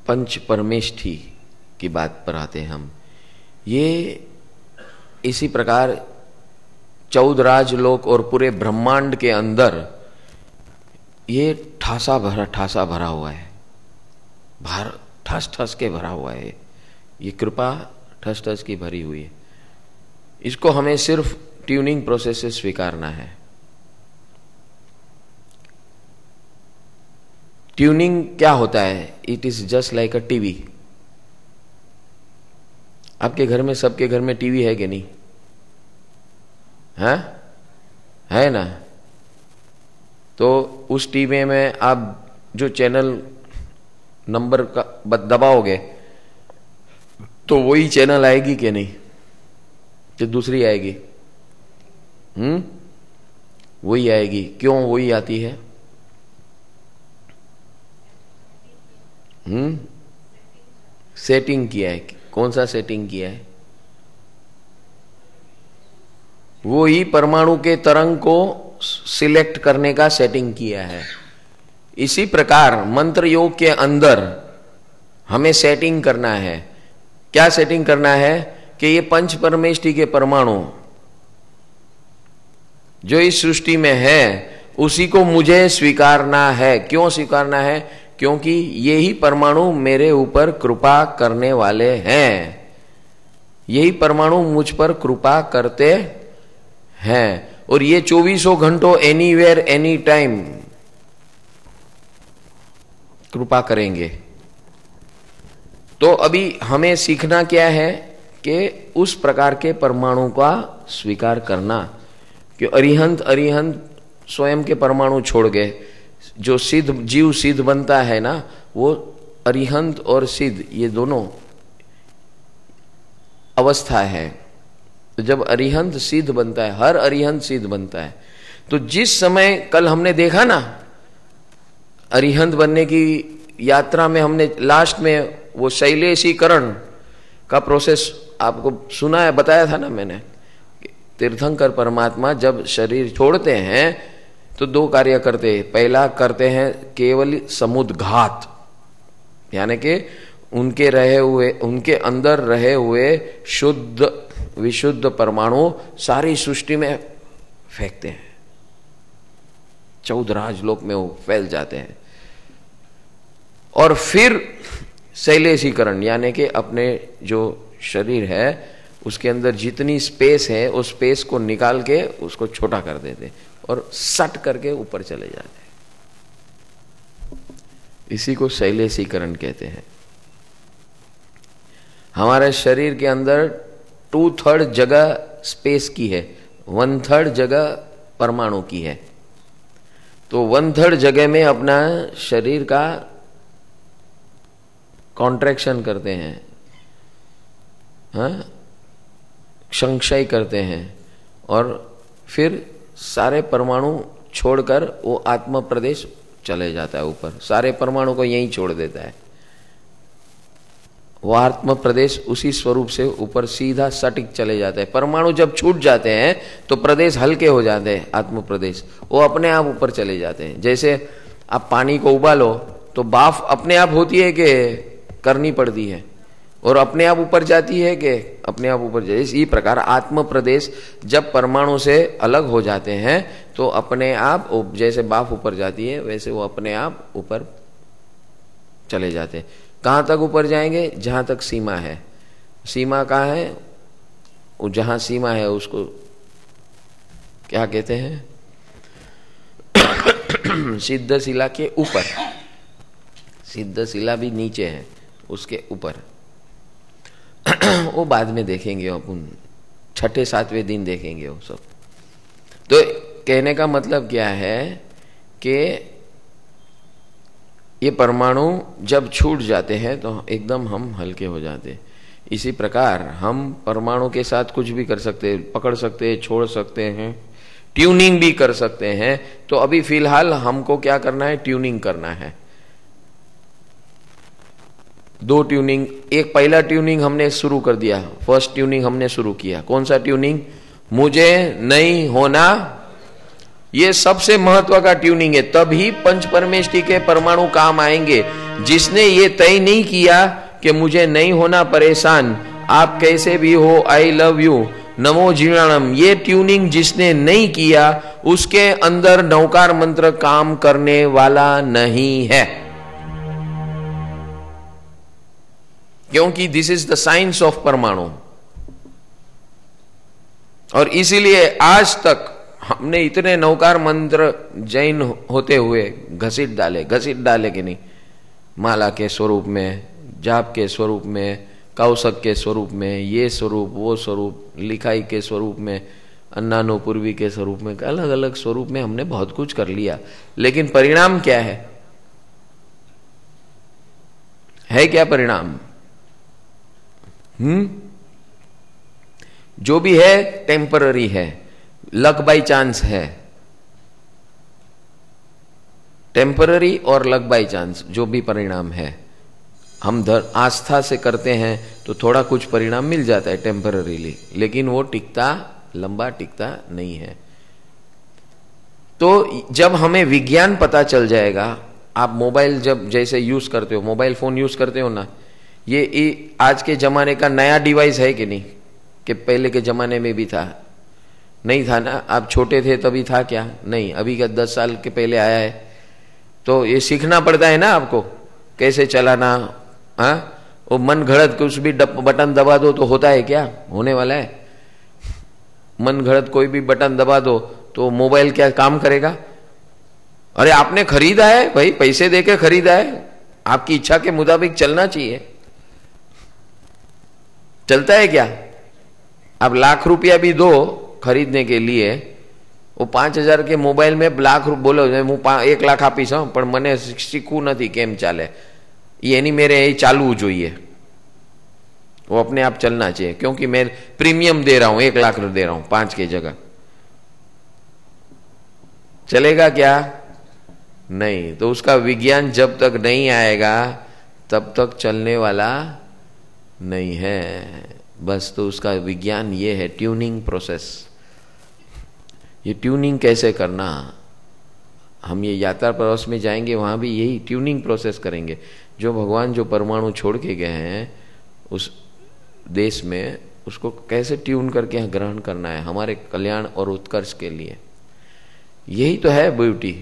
पंच परमेष्ठी की बात पर आते हैं हम। ये इसी प्रकार 14 राजलोक और पूरे ब्रह्मांड के अंदर ये ठासा भरा हुआ है, ठस के भरा हुआ है। ये कृपा ठस की भरी हुई है। इसको हमें सिर्फ ट्यूनिंग प्रोसेस से स्वीकारना है। ट्यूनिंग क्या होता है? It is just like a TV. आपके घर में, सबके घर में टीवी है कि नहीं? है ना? तो उस टीवी में आप जो चैनल नंबर का दबाओगे तो वही चैनल आएगी कि नहीं, कि दूसरी आएगी? वही आएगी। क्यों वही आती है? सेटिंग किया है। कौन सा सेटिंग किया है? वो ही परमाणु के तरंग को सिलेक्ट करने का सेटिंग किया है। इसी प्रकार मंत्र योग के अंदर हमें सेटिंग करना है। क्या सेटिंग करना है? कि ये पंच परमेष्ठी के परमाणु जो इस सृष्टि में है, उसी को मुझे स्वीकारना है। क्यों स्वीकारना है? क्योंकि ये ही परमाणु मेरे ऊपर कृपा करने वाले हैं, यही परमाणु मुझ पर कृपा करते हैं, और ये 24 घंटों एनीवेयर एनी टाइम कृपा करेंगे। तो अभी हमें सीखना क्या है कि उस प्रकार के परमाणु का स्वीकार करना, कि अरिहंत स्वयं के परमाणु छोड़ गए। जो सिद्ध जीव सिद्ध बनता है ना, वो अरिहंत और सिद्ध ये दोनों अवस्था है। तो जब अरिहंत सिद्ध बनता है, हर अरिहंत सिद्ध बनता है, तो जिस समय कल हमने देखा ना अरिहंत बनने की यात्रा में, हमने लास्ट में वो शैलेशीकरण का प्रोसेस आपको सुना है, बताया था ना मैंने। तीर्थंकर परमात्मा जब शरीर छोड़ते हैं तो दो कार्य करते हैं। पहला करते हैं केवल समुद्घात, यानी कि उनके अंदर रहे हुए शुद्ध विशुद्ध परमाणु सारी सृष्टि में फेंकते हैं, 14 राजलोक में वो फैल जाते हैं। और फिर शैलेशीकरण, यानी कि अपने जो शरीर है उसके अंदर जितनी स्पेस है उस स्पेस को निकाल के उसको छोटा कर देते और सट करके ऊपर चले जाते हैं। इसी को शैलेशीकरण कहते हैं। हमारे शरीर के अंदर 2/3 जगह स्पेस की है, 1/3 जगह परमाणु की है। तो 1/3 जगह में अपना शरीर का कॉन्ट्रैक्शन करते हैं, हाँ, संक्षय करते हैं, और फिर सारे परमाणु छोड़कर वो आत्म प्रदेश चले जाता है ऊपर। सारे परमाणु को यहीं छोड़ देता है। वो आत्म प्रदेश उसी स्वरूप से ऊपर सीधा सटीक चले जाते हैं। परमाणु जब छूट जाते हैं तो प्रदेश हल्के हो जाते हैं, आत्म प्रदेश वो अपने आप ऊपर चले जाते हैं। जैसे आप पानी को उबालो तो भाप अपने आप होती है कि करनी पड़ती है, और अपने आप ऊपर जाती है कि अपने आप ऊपर जाती है। इसी प्रकार आत्म प्रदेश जब परमाणु से अलग हो जाते हैं तो अपने आप, जैसे भाप ऊपर जाती है वैसे वो अपने आप ऊपर चले जाते हैं। कहां तक ऊपर जाएंगे? जहां तक सीमा है। सीमा कहां है? वो जहां सीमा है उसको क्या कहते हैं? सिद्ध शिला के ऊपर। सिद्ध शिला भी नीचे है, उसके ऊपर। वो बाद में देखेंगे अपन, 6-7वें दिन देखेंगे वो सब। तो कहने का मतलब क्या है कि ये परमाणु जब छूट जाते हैं तो एकदम हम हल्के हो जाते हैं। इसी प्रकार हम परमाणु के साथ कुछ भी कर सकते हैं, पकड़ सकते हैं, छोड़ सकते हैं, ट्यूनिंग भी कर सकते हैं। तो अभी फिलहाल हमको क्या करना है? ट्यूनिंग करना है। 2 ट्यूनिंग, एक पहला ट्यूनिंग हमने शुरू कर दिया, फर्स्ट ट्यूनिंग हमने शुरू किया। कौन सा ट्यूनिंग? मुझे नहीं होना। ये सबसे महत्व का ट्यूनिंग है। तभी पंच परमेष्टि के परमाणु काम आएंगे। जिसने ये तय नहीं किया कि मुझे नहीं होना परेशान, आप कैसे भी हो, आई लव यू, नमो जीवनानम, ये ट्यूनिंग जिसने नहीं किया उसके अंदर नौकार मंत्र काम करने वाला नहीं है। क्योंकि this is the science of परमाणु। और इसीलिए आज तक हमने इतने नौकार मंत्र जैन होते हुए घसीट डाले कि नहीं, माला के स्वरूप में, जाप के स्वरूप में, कौशक के स्वरूप में, ये स्वरूप वो स्वरूप, लिखाई के स्वरूप में, अन्नानुपूर्वी के स्वरूप में, अलग अलग स्वरूप में हमने बहुत कुछ कर लिया। लेकिन परिणाम क्या है क्या परिणाम? जो भी है टेम्पररी है, लक बाय चांस है। टेम्पररी और लक बाय चांस जो भी परिणाम है, हम आस्था से करते हैं तो थोड़ा कुछ परिणाम मिल जाता है टेम्पररीली, लेकिन वो लंबा टिकता नहीं है। तो जब हमें विज्ञान पता चल जाएगा, आप मोबाइल जब जैसे यूज करते हो, मोबाइल फोन यूज करते हो ना, ये आज के जमाने का नया डिवाइस है कि नहीं? कि पहले के जमाने में भी था? नहीं था ना। आप छोटे थे तभी था क्या? नहीं, अभी का 10 साल के पहले आया है। तो ये सीखना पड़ता है ना आपको कैसे चलाना। हाँ, वो मन घड़त कुछ भी बटन दबा दो तो होता है क्या? होने वाला है? मन घड़त कोई भी बटन दबा दो तो मोबाइल क्या काम करेगा? अरे आपने खरीदा है भाई, पैसे देके खरीदा है, आपकी इच्छा के मुताबिक चलना चाहिए। चलता है क्या? आप लाख रुपया भी दो खरीदने के लिए, वो 5,000 के मोबाइल में लाख बोलो હું 1 લાખ આપીશ પણ મને શીખવું નથી કેમ ચાલે, ये नहीं मेरे ये चालू જોઈએ, वो अपने आप चलना चाहिए क्योंकि मैं प्रीमियम दे रहा हूं, 1 लाख दे रहा हूं 5 की जगह। चलेगा क्या? नहीं। तो उसका विज्ञान जब तक नहीं आएगा तब तक चलने वाला नहीं है। बस तो उसका विज्ञान ये है ट्यूनिंग प्रोसेस। ये ट्यूनिंग कैसे करना, हम ये यात्रा प्रवास में जाएंगे वहां भी यही ट्यूनिंग प्रोसेस करेंगे। जो भगवान जो परमाणु छोड़ के गए हैं उस देश में, उसको कैसे ट्यून करके यहाँ ग्रहण करना है हमारे कल्याण और उत्कर्ष के लिए। यही तो है ब्यूटी,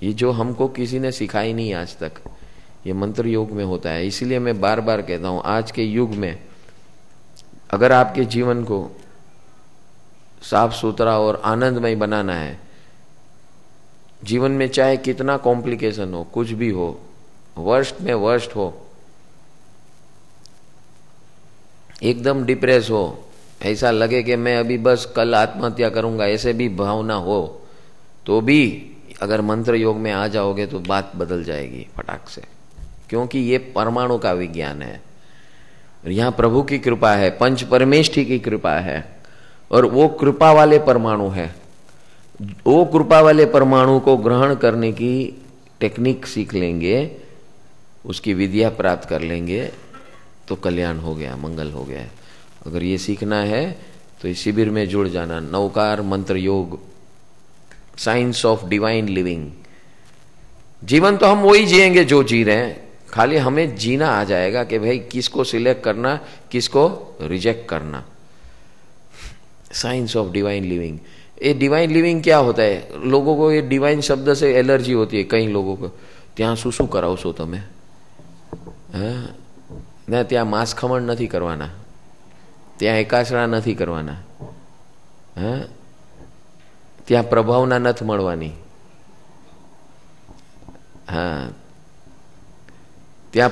ये जो हमको किसी ने सिखाई नहीं आज तक, ये मंत्र योग में होता है। इसीलिए मैं बार बार कहता हूं आज के युग में अगर आपके जीवन को साफ सुथरा और आनंदमय बनाना है, जीवन में चाहे कितना कॉम्प्लिकेशन हो, कुछ भी हो, वर्स्ट में वर्स्ट हो, एकदम डिप्रेस हो, ऐसा लगे कि मैं अभी बस कल आत्महत्या करूंगा, ऐसे भी भावना हो, तो भी अगर मंत्र योग में आ जाओगे तो बात बदल जाएगी फटाक से, क्योंकि ये परमाणु का विज्ञान है। यहां प्रभु की कृपा है, पंच परमेष्ठी की कृपा है, और वो कृपा वाले परमाणु है। वो कृपा वाले परमाणु को ग्रहण करने की टेक्निक सीख लेंगे, उसकी विद्या प्राप्त कर लेंगे तो कल्याण हो गया, मंगल हो गया। अगर ये सीखना है तो इस शिविर में जुड़ जाना। नवकार मंत्र योग, साइंस ऑफ डिवाइन लिविंग। जीवन तो हम वही जिएंगे जो जी रहे हैं, खाली हमें जीना आ जाएगा कि भाई किसको सिलेक्ट करना, किसको रिजेक्ट करना। Science of divine living. ये डिवाइन लिविंग क्या होता है? लोगों को ये डिवाइन शब्द से एलर्जी होती है कई लोगों को। ત્યાં શું કરાવો છો તમે? ના, ત્યાં માંસ ખમણ નથી કરવાના, ત્યાં એકાસરા નથી કરવાના, ત્યાં પ્રભાવના નથ મળવાની, ત્યાં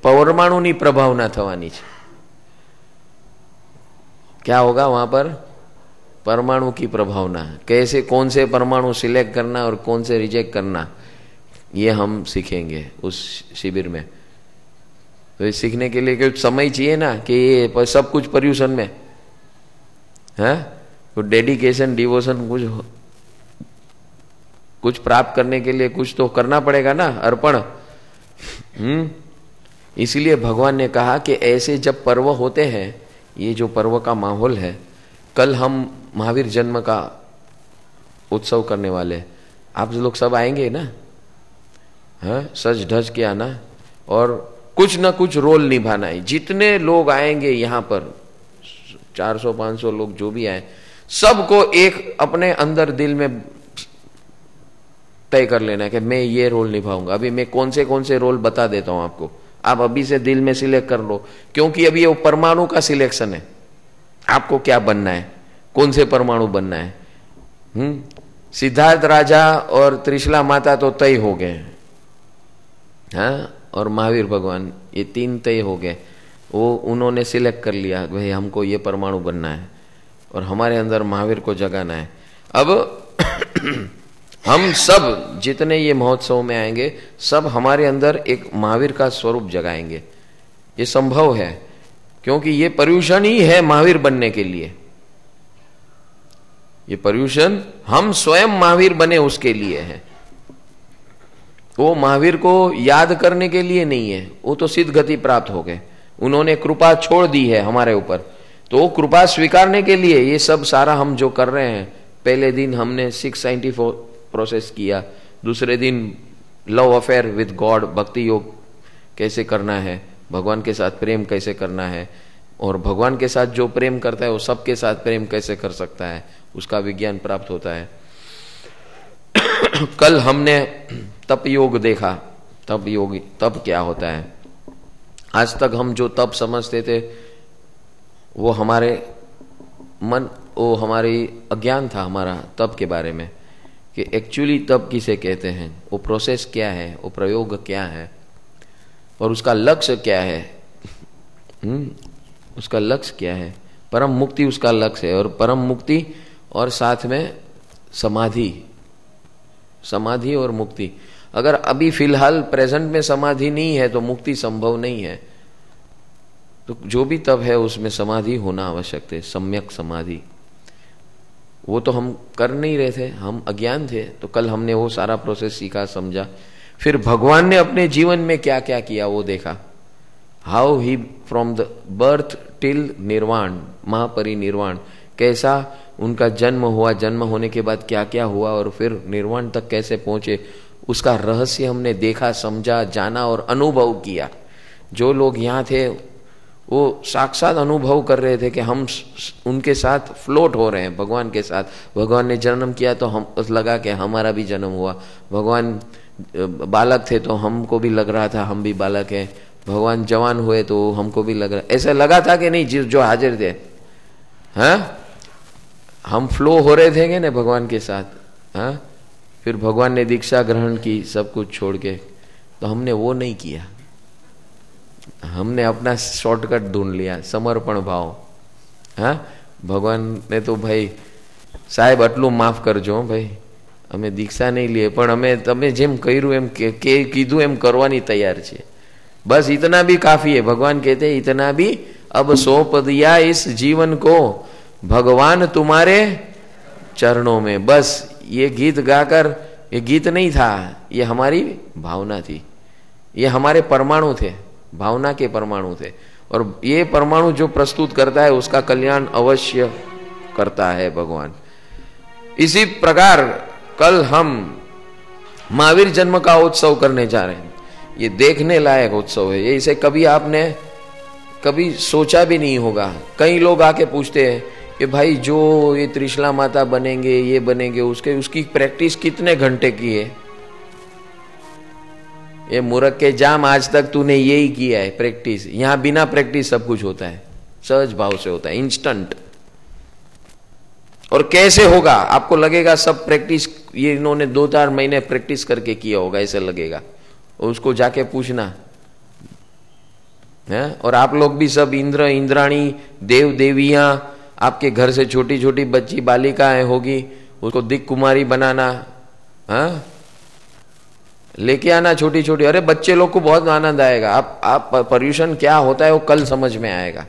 પરમાણુની પ્રભાવના થવાની છે। क्या होगा वहां पर? परमाणु की प्रभावना। कैसे, कौन से परमाणु सिलेक्ट करना और कौन से रिजेक्ट करना, ये हम सीखेंगे उस शिविर में। तो ये सीखने के लिए कुछ समय चाहिए ना, कि ये सब कुछ पर्यूषण में है, कुछ डेडिकेशन, डिवोशन, कुछ प्राप्त करने के लिए कुछ तो करना पड़ेगा ना, अर्पण। इसलिए भगवान ने कहा कि ऐसे जब पर्व होते हैं, ये जो पर्व का माहौल है, कल हम महावीर जन्म का उत्सव करने वाले, आप लोग सब आएंगे ना? हाँ, सज धज के आना और कुछ ना कुछ रोल निभाना है। जितने लोग आएंगे यहाँ पर, 400-500 लोग जो भी आए, सबको एक अपने अंदर दिल में तय कर लेना है कि मैं ये रोल निभाऊंगा। अभी मैं कौन से रोल बता देता हूं आपको, आप अभी से दिल में सिलेक्ट कर लो, क्योंकि अभी ये परमाणु का सिलेक्शन है। आपको क्या बनना है, कौन से परमाणु बनना है। सिद्धार्थ राजा और त्रिशला माता तो तय हो गए, हाँ, और महावीर भगवान, ये 3 तय हो गए। वो उन्होंने सिलेक्ट कर लिया, भाई हमको ये परमाणु बनना है और हमारे अंदर महावीर को जगाना है। अब हम सब जितने ये महोत्सव में आएंगे, सब हमारे अंदर एक महावीर का स्वरूप जगाएंगे। ये संभव है, क्योंकि ये पर्यूषण ही है महावीर बनने के लिए। ये पर्यूषण हम स्वयं महावीर बने उसके लिए है। वो महावीर को याद करने के लिए नहीं है, वो तो सिद्ध गति प्राप्त हो गए, उन्होंने कृपा छोड़ दी है हमारे ऊपर, तो वो कृपा स्वीकारने के लिए ये सब सारा हम जो कर रहे हैं। पहले दिन हमने 694 प्रोसेस किया, दूसरे दिन लव अफेयर विद गॉड, भक्ति योग कैसे करना है, भगवान के साथ प्रेम कैसे करना है, और भगवान के साथ जो प्रेम करता है वो सबके साथ प्रेम कैसे कर सकता है, उसका विज्ञान प्राप्त होता है। कल हमने तप योग देखा। तप क्या होता है? आज तक हम जो तप समझते थे वो हमारी अज्ञान था हमारा तप के बारे में, कि एक्चुअली तप किसे कहते हैं, वो प्रोसेस क्या है, वो प्रयोग क्या है और उसका लक्ष्य क्या है। उसका लक्ष्य क्या है? परम मुक्ति उसका लक्ष्य है। और परम मुक्ति और साथ में समाधि और मुक्ति। अगर अभी फिलहाल प्रेजेंट में समाधि नहीं है तो मुक्ति संभव नहीं है। तो जो भी तप है उसमें समाधि होना आवश्यक है, सम्यक समाधि। वो तो हम कर नहीं रहे थे, हम अज्ञान थे। तो कल हमने वो सारा प्रोसेस सीखा, समझा। फिर भगवान ने अपने जीवन में क्या क्या किया वो देखा। How he from the birth till निर्वाण, महापरिनिर्वाण, कैसा उनका जन्म हुआ, जन्म होने के बाद क्या क्या हुआ और फिर निर्वाण तक कैसे पहुंचे, उसका रहस्य हमने देखा, समझा, जाना और अनुभव किया। जो लोग यहाँ थे वो साक्षात अनुभव कर रहे थे कि हम उनके साथ फ्लोट हो रहे हैं, भगवान के साथ। भगवान ने जन्म किया तो हम लगा कि हमारा भी जन्म हुआ। भगवान बालक थे तो हमको भी लग रहा था हम भी बालक हैं। भगवान जवान हुए तो हमको भी लग रहा, ऐसा लगा था कि नहीं जो हाजिर थे। हाँ, हम फ्लो हो रहे थे ना भगवान के साथ। हाँ, फिर भगवान ने दीक्षा ग्रहण की सब कुछ छोड़ के, तो हमने वो नहीं किया। हमने अपना शॉर्टकट ढूंढ लिया, समर्पण भाव। हाँ, भगवान ने तो भाई साहेब આટલું માફ કરજો ભાઈ, અમે દીક્ષા નહીં लिए પણ અમે તમે જેમ કર્યું એમ કીધું એમ કરવાની તૈયાર છે, बस इतना भी काफी है। भगवान कहते हैं इतना भी अब सौंप दिया इस जीवन को भगवान तुम्हारे चरणों में। बस ये गीत गाकर, ये गीत नहीं था, ये हमारी भावना थी, ये हमारे परमाणु थे, भावना के परमाणु थे। और ये परमाणु जो प्रस्तुत करता है उसका कल्याण अवश्य करता है भगवान। इसी प्रकार कल हम महावीर जन्म का उत्सव करने जा रहे हैं। ये देखने लायक उत्सव है, ये इसे कभी आपने कभी सोचा भी नहीं होगा। कई लोग आके पूछते हैं कि भाई जो ये त्रिशला माता बनेंगे, ये बनेंगे, उसकी प्रैक्टिस कितने घंटे की है? ये मूर्ख के जाम, आज तक तूने यही किया है प्रैक्टिस। यहां बिना प्रैक्टिस सब कुछ होता है, सहज भाव से होता है, इंस्टेंट। और कैसे होगा? आपको लगेगा सब प्रैक्टिस ये इन्होंने 2-4 महीने प्रैक्टिस करके किया होगा, ऐसे लगेगा। उसको जाके पूछना है। और आप लोग भी सब इंद्र इंद्राणी, देव देवियां, आपके घर से छोटी छोटी बच्ची बालिकाएं होगी, उसको दिक कुमारी बनाना, हाँ, लेके आना छोटी छोटी। अरे बच्चे लोग को बहुत आनंद आएगा। आप पर्यूषण क्या होता है वो कल समझ में आएगा।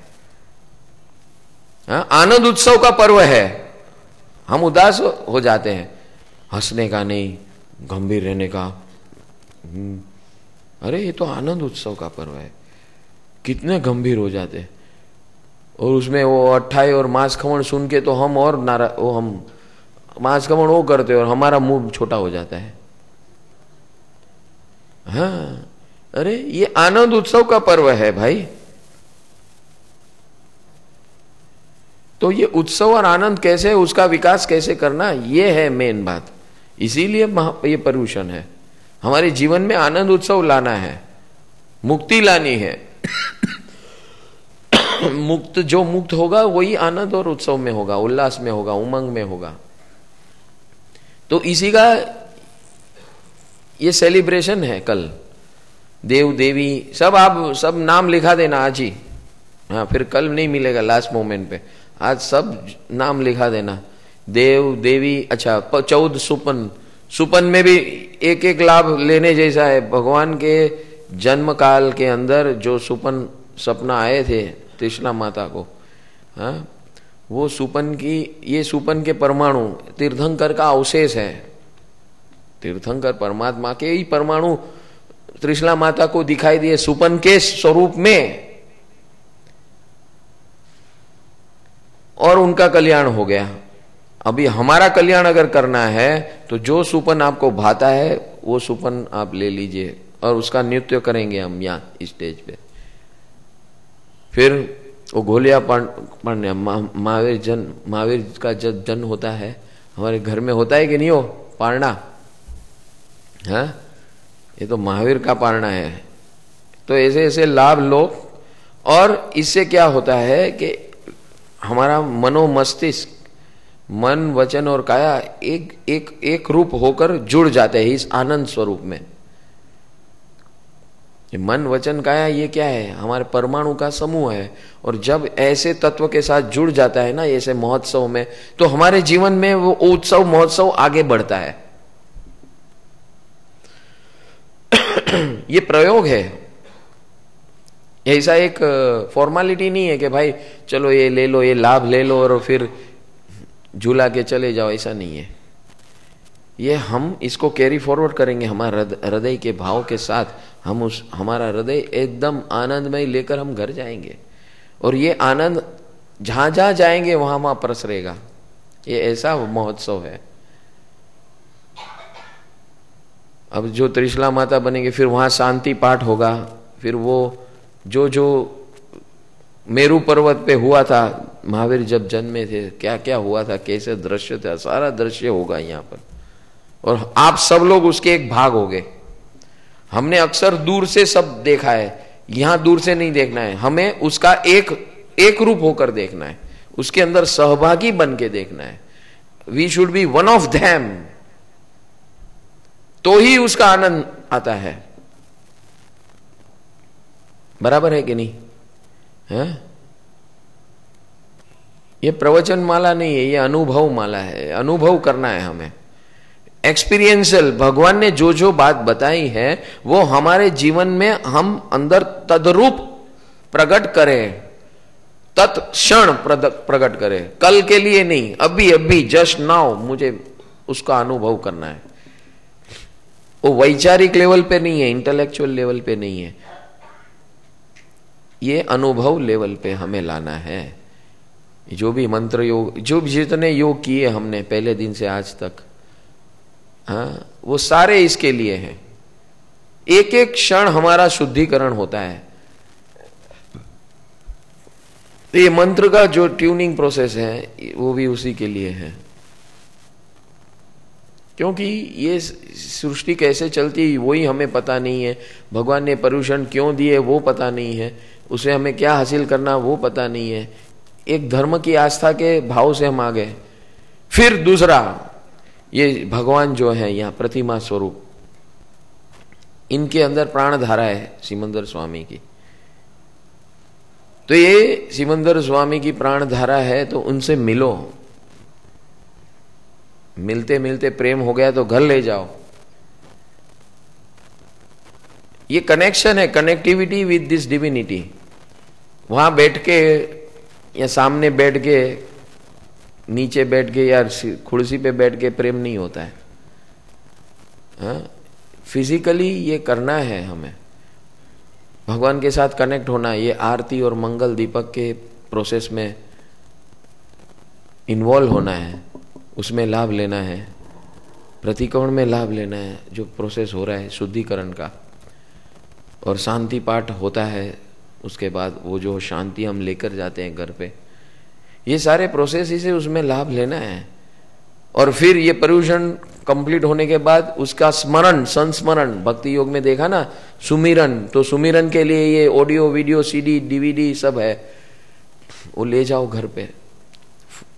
हाँ, आनंद उत्सव का पर्व है। हम उदास हो जाते हैं, हंसने का नहीं, गंभीर रहने का। अरे ये तो आनंद उत्सव का पर्व है, कितने गंभीर हो जाते हैं। और उसमें वो अट्ठाई और मांस खमण सुन के तो हम और हम मांस खमण वो करते और हमारा मुंह छोटा हो जाता है। हाँ, अरे ये आनंद उत्सव का पर्व है भाई। तो ये उत्सव और आनंद कैसे, उसका विकास कैसे करना, ये है मेन बात। इसीलिए ये पर्यूषण है। हमारे जीवन में आनंद उत्सव लाना है, मुक्ति लानी है। जो मुक्त होगा वही आनंद और उत्सव में होगा, उल्लास में होगा, उमंग में होगा। तो इसी का ये सेलिब्रेशन है कल। देव देवी सब, आप सब नाम लिखा देना आज ही। हाँ, फिर कल नहीं मिलेगा लास्ट मोमेंट पे, आज सब नाम लिखा देना। देव देवी, अच्छा 14 सुपन, सुपन में भी एक एक लाभ लेने जैसा है। भगवान के जन्म काल के अंदर जो सुपन सपना आए थे त्रिशला माता को, हाँ, वो सुपन की, ये सुपन के परमाणु तीर्थंकर का अवशेष है। तीर्थंकर परमात्मा के ही परमाणु त्रिशला माता को दिखाई दिए सुपन के स्वरूप में, और उनका कल्याण हो गया। अभी हमारा कल्याण अगर करना है तो जो सुपन आपको भाता है वो सुपन आप ले लीजिए और उसका नृत्य करेंगे हम यहाँ स्टेज पे। फिर वो घोलिया पढ़ने महावीर का जब जन्म होता है, हमारे घर में होता है कि नहीं हो पारना, हाँ, ये तो महावीर का पालना है। तो ऐसे ऐसे लाभ लो, और इससे क्या होता है कि हमारा मनोमस्तिष्क, मन वचन और काया एक रूप होकर जुड़ जाते हैं इस आनंद स्वरूप में। मन वचन काया ये क्या है? हमारे परमाणु का समूह है। और जब ऐसे तत्व के साथ जुड़ जाता है ना ऐसे महोत्सव में, तो हमारे जीवन में वो उत्सव महोत्सव आगे बढ़ता है। ये प्रयोग है, ऐसा एक फॉर्मेलिटी नहीं है कि भाई चलो ये ले लो, ये लाभ ले लो और फिर झूला के चले जाओ, ऐसा नहीं है। ये हम इसको कैरी फॉरवर्ड करेंगे हमारे हृदय के भाव के साथ। हमारा हृदय एकदम आनंदमय लेकर हम घर जाएंगे, और ये आनंद जहां जहां जाएंगे वहां वहां प्रसरेगा। ये ऐसा महोत्सव है। अब जो त्रिशला माता बनेंगे, फिर वहां शांति पाठ होगा, फिर वो जो मेरू पर्वत पे हुआ था, महावीर जब जन्मे थे, क्या क्या हुआ था, कैसे दृश्य था, सारा दृश्य होगा यहाँ पर, और आप सब लोग उसके एक भाग होगे। हमने अक्सर दूर से सब देखा है, यहां दूर से नहीं देखना है, हमें उसका एक रूप होकर देखना है, उसके अंदर सहभागी बन के देखना है। We should be one of them, तो ही उसका आनंद आता है। बराबर है कि नहीं है? ये प्रवचन माला नहीं है, ये अनुभव माला है। अनुभव करना है हमें, एक्सपीरियंशियल। भगवान ने जो जो बात बताई है वो हमारे जीवन में हम अंदर तद्रूप प्रकट करें, तत्क्षण प्रकट करें, कल के लिए नहीं, अभी जस्ट नाउ मुझे उसका अनुभव करना है। वो वैचारिक लेवल पे नहीं है, इंटेलेक्चुअल लेवल पे नहीं है, ये अनुभव लेवल पे हमें लाना है। जो भी मंत्र योग, जो भी जितने योग किए हमने पहले दिन से आज तक, हाँ, वो सारे इसके लिए हैं। एक एक क्षण हमारा शुद्धिकरण होता है। तो ये मंत्र का जो ट्यूनिंग प्रोसेस है वो भी उसी के लिए है, क्योंकि ये सृष्टि कैसे चलती है वही हमें पता नहीं है। भगवान ने पर्यूषण क्यों दिए वो पता नहीं है, उसे हमें क्या हासिल करना वो पता नहीं है। एक धर्म की आस्था के भाव से हम आ गए। फिर दूसरा, ये भगवान जो है यहाँ प्रतिमा स्वरूप, इनके अंदर प्राण धारा है सिमंदर स्वामी की। तो ये सिमंदर स्वामी की प्राण धारा है, तो उनसे मिलो। मिलते मिलते प्रेम हो गया तो घर ले जाओ। ये कनेक्शन है, कनेक्टिविटी विद दिस डिविनिटी। वहां बैठ के या सामने बैठ के, नीचे बैठ के या कुर्सी पे बैठ के प्रेम नहीं होता है। हाँ? फिजिकली ये करना है हमें, भगवान के साथ कनेक्ट होना है। ये आरती और मंगल दीपक के प्रोसेस में इन्वॉल्व होना है, उसमें लाभ लेना है, प्रतिक्रमण में लाभ लेना है, जो प्रोसेस हो रहा है शुद्धिकरण का। और शांति पाठ होता है, उसके बाद वो जो शांति हम लेकर जाते हैं घर पे, ये सारे प्रोसेस ही से उसमें लाभ लेना है। और फिर ये पर्यूषण कंप्लीट होने के बाद उसका स्मरण, संस्मरण, भक्ति योग में देखा ना, सुमिरन। तो सुमिरन के लिए ये ऑडियो वीडियो सीडी डीवीडी सब है, वो ले जाओ घर पे।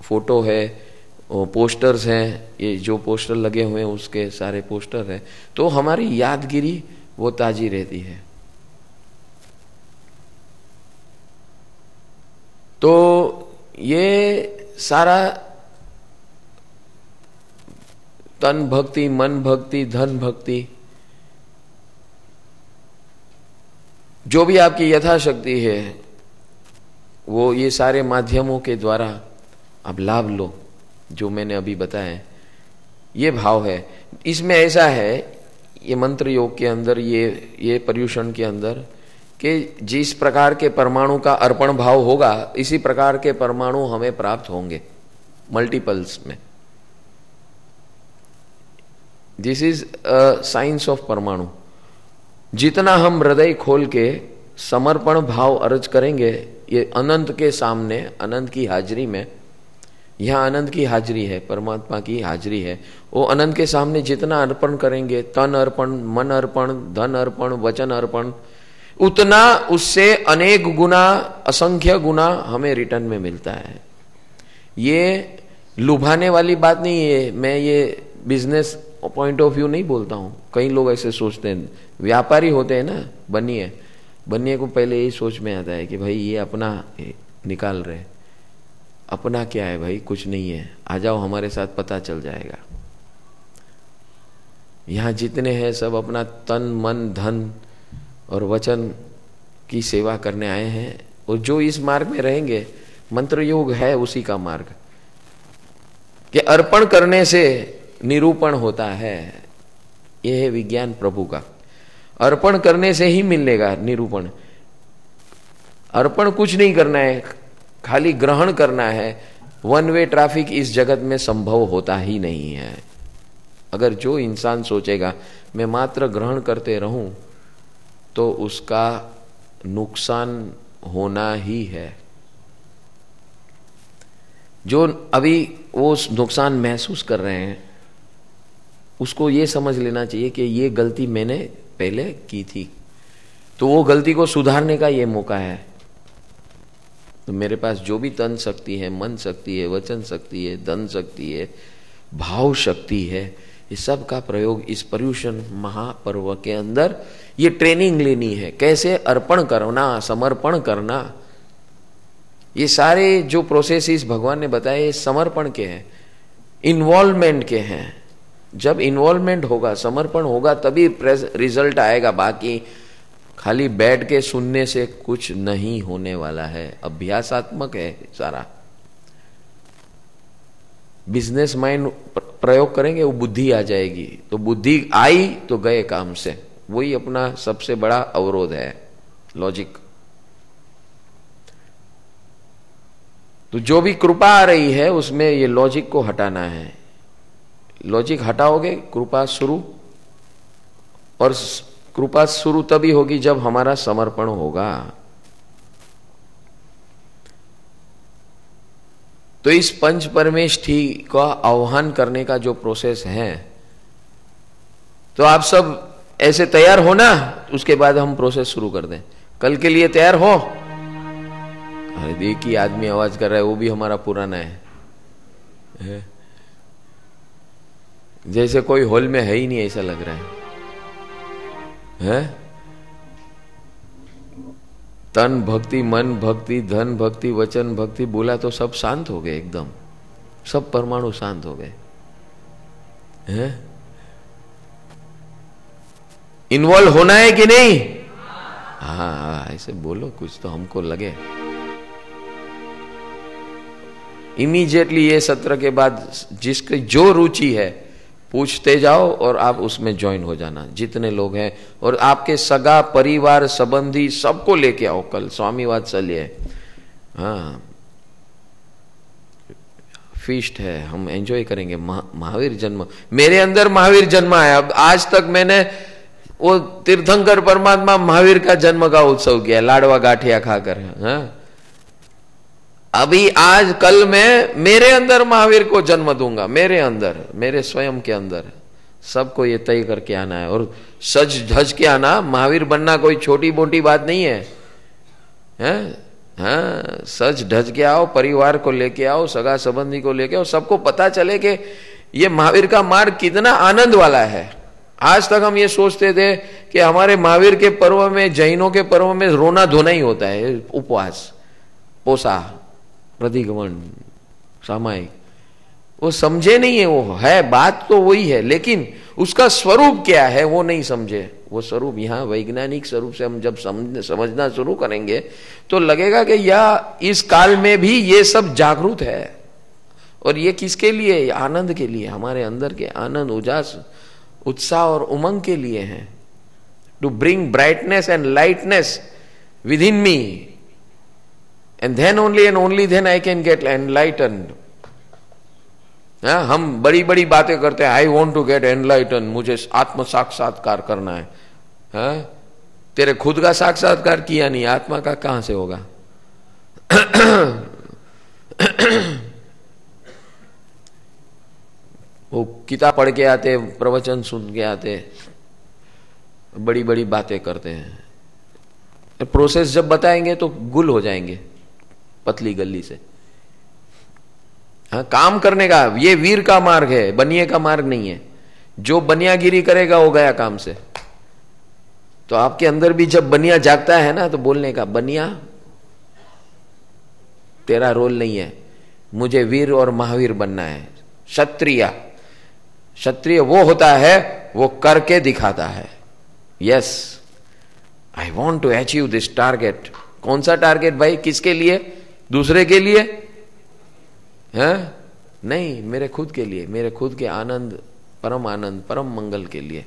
फोटो है, वो पोस्टर्स हैं, ये जो पोस्टर लगे हुए हैं उसके सारे पोस्टर हैं, तो हमारी यादगिरी वो ताजी रहती है। तो ये सारा तन भक्ति, मन भक्ति, धन भक्ति, जो भी आपकी यथाशक्ति है, वो ये सारे माध्यमों के द्वारा अब लाभ लो, जो मैंने अभी बताया। ये भाव है इसमें। ऐसा है ये मंत्र योग के अंदर, ये पर्यूषण के अंदर, कि जिस प्रकार के परमाणु का अर्पण भाव होगा, इसी प्रकार के परमाणु हमें प्राप्त होंगे मल्टीपल्स में। दिस इज साइंस ऑफ परमाणु। जितना हम हृदय खोल के समर्पण भाव अर्ज करेंगे ये अनंत के सामने, अनंत की हाजिरी में, यहाँ आनंद की हाजिरी है, परमात्मा की हाजिरी है। वो अनंत के सामने जितना अर्पण करेंगे, तन अर्पण, मन अर्पण, धन अर्पण, वचन अर्पण, उतना उससे अनेक गुना, असंख्य गुना हमें रिटर्न में मिलता है। ये लुभाने वाली बात नहीं है। मैं ये बिजनेस पॉइंट ऑफ व्यू नहीं बोलता हूं। कई लोग ऐसे सोचते हैं, व्यापारी होते हैं ना, बनिए को पहले यही सोच में आता है कि भाई ये अपना निकाल रहे, अपना क्या है भाई, कुछ नहीं है, आ जाओ हमारे साथ, पता चल जाएगा। यहां जितने हैं सब अपना तन मन धन और वचन की सेवा करने आए हैं। और जो इस मार्ग में रहेंगे, मंत्र योग है उसी का मार्ग, कि अर्पण करने से निरूपण होता है। यह है विज्ञान प्रभु का। अर्पण करने से ही मिलेगा निरूपण। अर्पण कुछ नहीं करना है, खाली ग्रहण करना है। वन वे ट्रैफिक इस जगत में संभव होता ही नहीं है। अगर जो इंसान सोचेगा मैं मात्र ग्रहण करते रहूं, तो उसका नुकसान होना ही है। जो अभी वो नुकसान महसूस कर रहे हैं, उसको ये समझ लेना चाहिए कि ये गलती मैंने पहले की थी, तो वो गलती को सुधारने का ये मौका है। तो मेरे पास जो भी तन शक्ति है, मन शक्ति है, वचन शक्ति है, धन शक्ति है, भाव शक्ति है, ये सब का प्रयोग इस पर्युषण महापर्व के अंदर ये ट्रेनिंग लेनी है। कैसे अर्पण करना, समर्पण करना, ये सारे जो प्रोसेसेस भगवान ने बताए, ये समर्पण के हैं, इन्वॉल्वमेंट के हैं। जब इन्वॉल्वमेंट होगा, समर्पण होगा, तभी रिजल्ट आएगा। बाकी खाली बैठ के सुनने से कुछ नहीं होने वाला है। अभ्यासात्मक है सारा। बिजनेस माइंड प्रयोग करेंगे, वो बुद्धि आ जाएगी। तो बुद्धि आई तो गए काम से। वही अपना सबसे बड़ा अवरोध है, लॉजिक। तो जो भी कृपा आ रही है उसमें ये लॉजिक को हटाना है। लॉजिक हटाओगे, कृपा शुरू। और कृपा शुरू तभी होगी जब हमारा समर्पण होगा। तो इस पंच परमेष्ठी का आह्वान करने का जो प्रोसेस है, तो आप सब ऐसे तैयार हो ना, उसके बाद हम प्रोसेस शुरू कर दें। कल के लिए तैयार हो। अरे एक ही आदमी आवाज कर रहा है, वो भी हमारा पुराना है। जैसे कोई हॉल में है ही नहीं, ऐसा लग रहा है। तन भक्ति, मन भक्ति, धन भक्ति, वचन भक्ति बोला तो सब शांत हो गए, एकदम सब परमाणु शांत हो गए। इन्वॉल्व होना है कि नहीं? हाँ, ऐसे बोलो कुछ तो हमको लगे। इमीडिएटली ये सत्र के बाद जिसकी जो रुचि है पूछते जाओ और आप उसमें ज्वाइन हो जाना, जितने लोग हैं। और आपके सगा परिवार संबंधी सबको लेके आओ। कल स्वामी वात्सल्य है, हाँ, फीस्ट है, हम एंजॉय करेंगे। महावीर जन्म, मेरे अंदर महावीर जन्म है। अब आज तक मैंने वो तीर्थंकर परमात्मा महावीर का जन्म का उत्सव किया, लाडवा गाठिया खाकर। हाँ, अभी आज कल मैं मेरे अंदर महावीर को जन्म दूंगा, मेरे अंदर, मेरे स्वयं के अंदर। सबको ये तय करके आना है और सज धज के आना। महावीर बनना कोई छोटी मोटी बात नहीं है, हाँ, सज धज के आओ, परिवार को लेके आओ, सगा संबंधी को लेके आओ, सबको पता चले कि ये महावीर का मार्ग कितना आनंद वाला है। आज तक हम ये सोचते थे कि हमारे महावीर के पर्व में, जैनों के पर्व में रोना धोना ही होता है, उपवास, पोसा, प्रतिगमन, सामायिक। वो समझे नहीं है, वो है बात तो वही है, लेकिन उसका स्वरूप क्या है वो नहीं समझे। वो स्वरूप यहाँ वैज्ञानिक स्वरूप से हम जब समझना शुरू करेंगे तो लगेगा कि यह इस काल में भी ये सब जागरूक है। और ये किसके लिए? आनंद के लिए, हमारे अंदर के आनंद, उजास, उत्साह और उमंग के लिए है। To bring brightness and lightness within me, and only then I can get enlightened. हम बड़ी बड़ी बातें करते हैं, I want to get enlightened, मुझे आत्म साक्षात्कार करना है। तेरे खुद का साक्षात्कार किया नहीं, आत्मा का कहां से होगा? किताब पढ़ के आते, प्रवचन सुन के आते, बड़ी बड़ी बातें करते हैं। प्रोसेस जब बताएंगे तो गुल हो जाएंगे पतली गली से। हाँ, काम करने का ये वीर का मार्ग है, बनिए का मार्ग नहीं है। जो बनियागिरी करेगा वो गया काम से। तो आपके अंदर भी जब बनिया जागता है ना, तो बोलने का, बनिया तेरा रोल नहीं है, मुझे वीर और महावीर बनना है। क्षत्रिय, क्षत्रिय वो होता है वो करके दिखाता है। Yes, I want to achieve this target. कौन सा टारगेट भाई? किसके लिए? दूसरे के लिए? हैं? नहीं, मेरे खुद के लिए, मेरे खुद के आनंद, परम मंगल के लिए।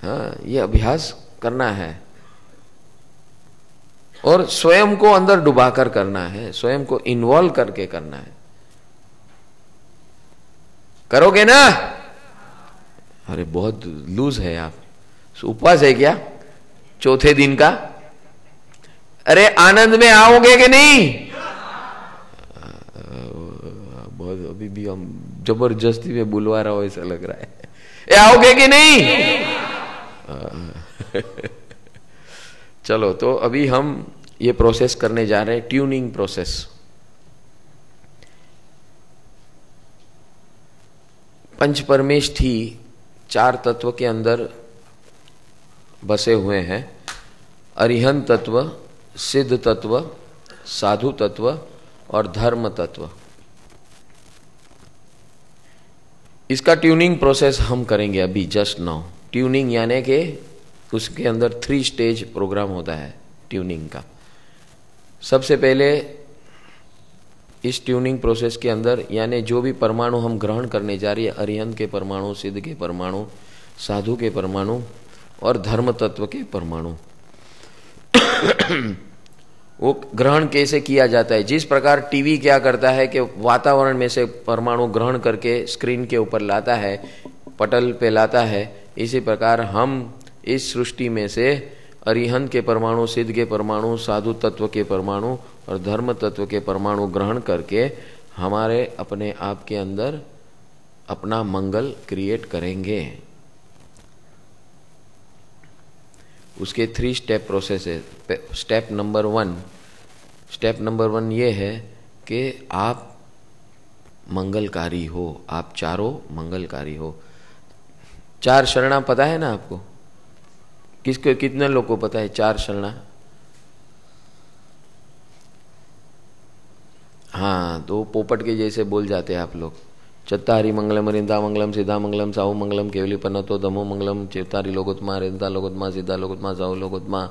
हाँ, ये अभ्यास करना है और स्वयं को अंदर डुबाकर करना है, स्वयं को इन्वॉल्व करके करना है। करोगे ना? अरे बहुत लूज है आप। उपवास है क्या चौथे दिन का? अरे आनंद में आओगे कि नहीं? बहुत अभी भी हम जबरदस्ती में बुलवा रहा हो ऐसा लग रहा है। आओगे कि नहीं? चलो, तो अभी हम ये प्रोसेस करने जा रहे हैं, ट्यूनिंग प्रोसेस। पंच परमेश ही 4 तत्व के अंदर बसे हुए हैं। अरिहंत तत्व, सिद्ध तत्व, साधु तत्व और धर्म तत्व। इसका ट्यूनिंग प्रोसेस हम करेंगे अभी जस्ट नाउ। ट्यूनिंग यानी कि उसके अंदर 3 स्टेज प्रोग्राम होता है ट्यूनिंग का। सबसे पहले इस ट्यूनिंग प्रोसेस के अंदर, यानी जो भी परमाणु हम ग्रहण करने जा रही है, अरिहंत के परमाणु, सिद्ध के परमाणु, साधु के परमाणु और धर्म तत्व के परमाणु, वो ग्रहण कैसे किया जाता है? जिस प्रकार टीवी क्या करता है कि वातावरण में से परमाणु ग्रहण करके स्क्रीन के ऊपर लाता है, पटल पे लाता है, इसी प्रकार हम इस सृष्टि में से अरिहंत के परमाणु, सिद्ध के परमाणु, साधु तत्व के परमाणु और धर्म तत्व के परमाणु ग्रहण करके हमारे अपने आप के अंदर अपना मंगल क्रिएट करेंगे। उसके 3 स्टेप प्रोसेस है। स्टेप नंबर 1 ये है कि आप मंगलकारी हो, आप चारों मंगलकारी हो। 4 शरणा पता है ना आपको? किसको, कितने लोग को पता है 4 शरणा? हाँ, तो पोपट के जैसे बोल जाते हैं आप लोग। चत्तारी मंगलम, रिंदा मंगलम, सिद्धा मंगलम, साहु मंगलम, केवली पन्नतो, धमो मंगलम, चत्तारी लोकोत्मा, रिंदा लोकोत्मा, सिद्धा लोकोत्मा, साहु लोकोत्मा,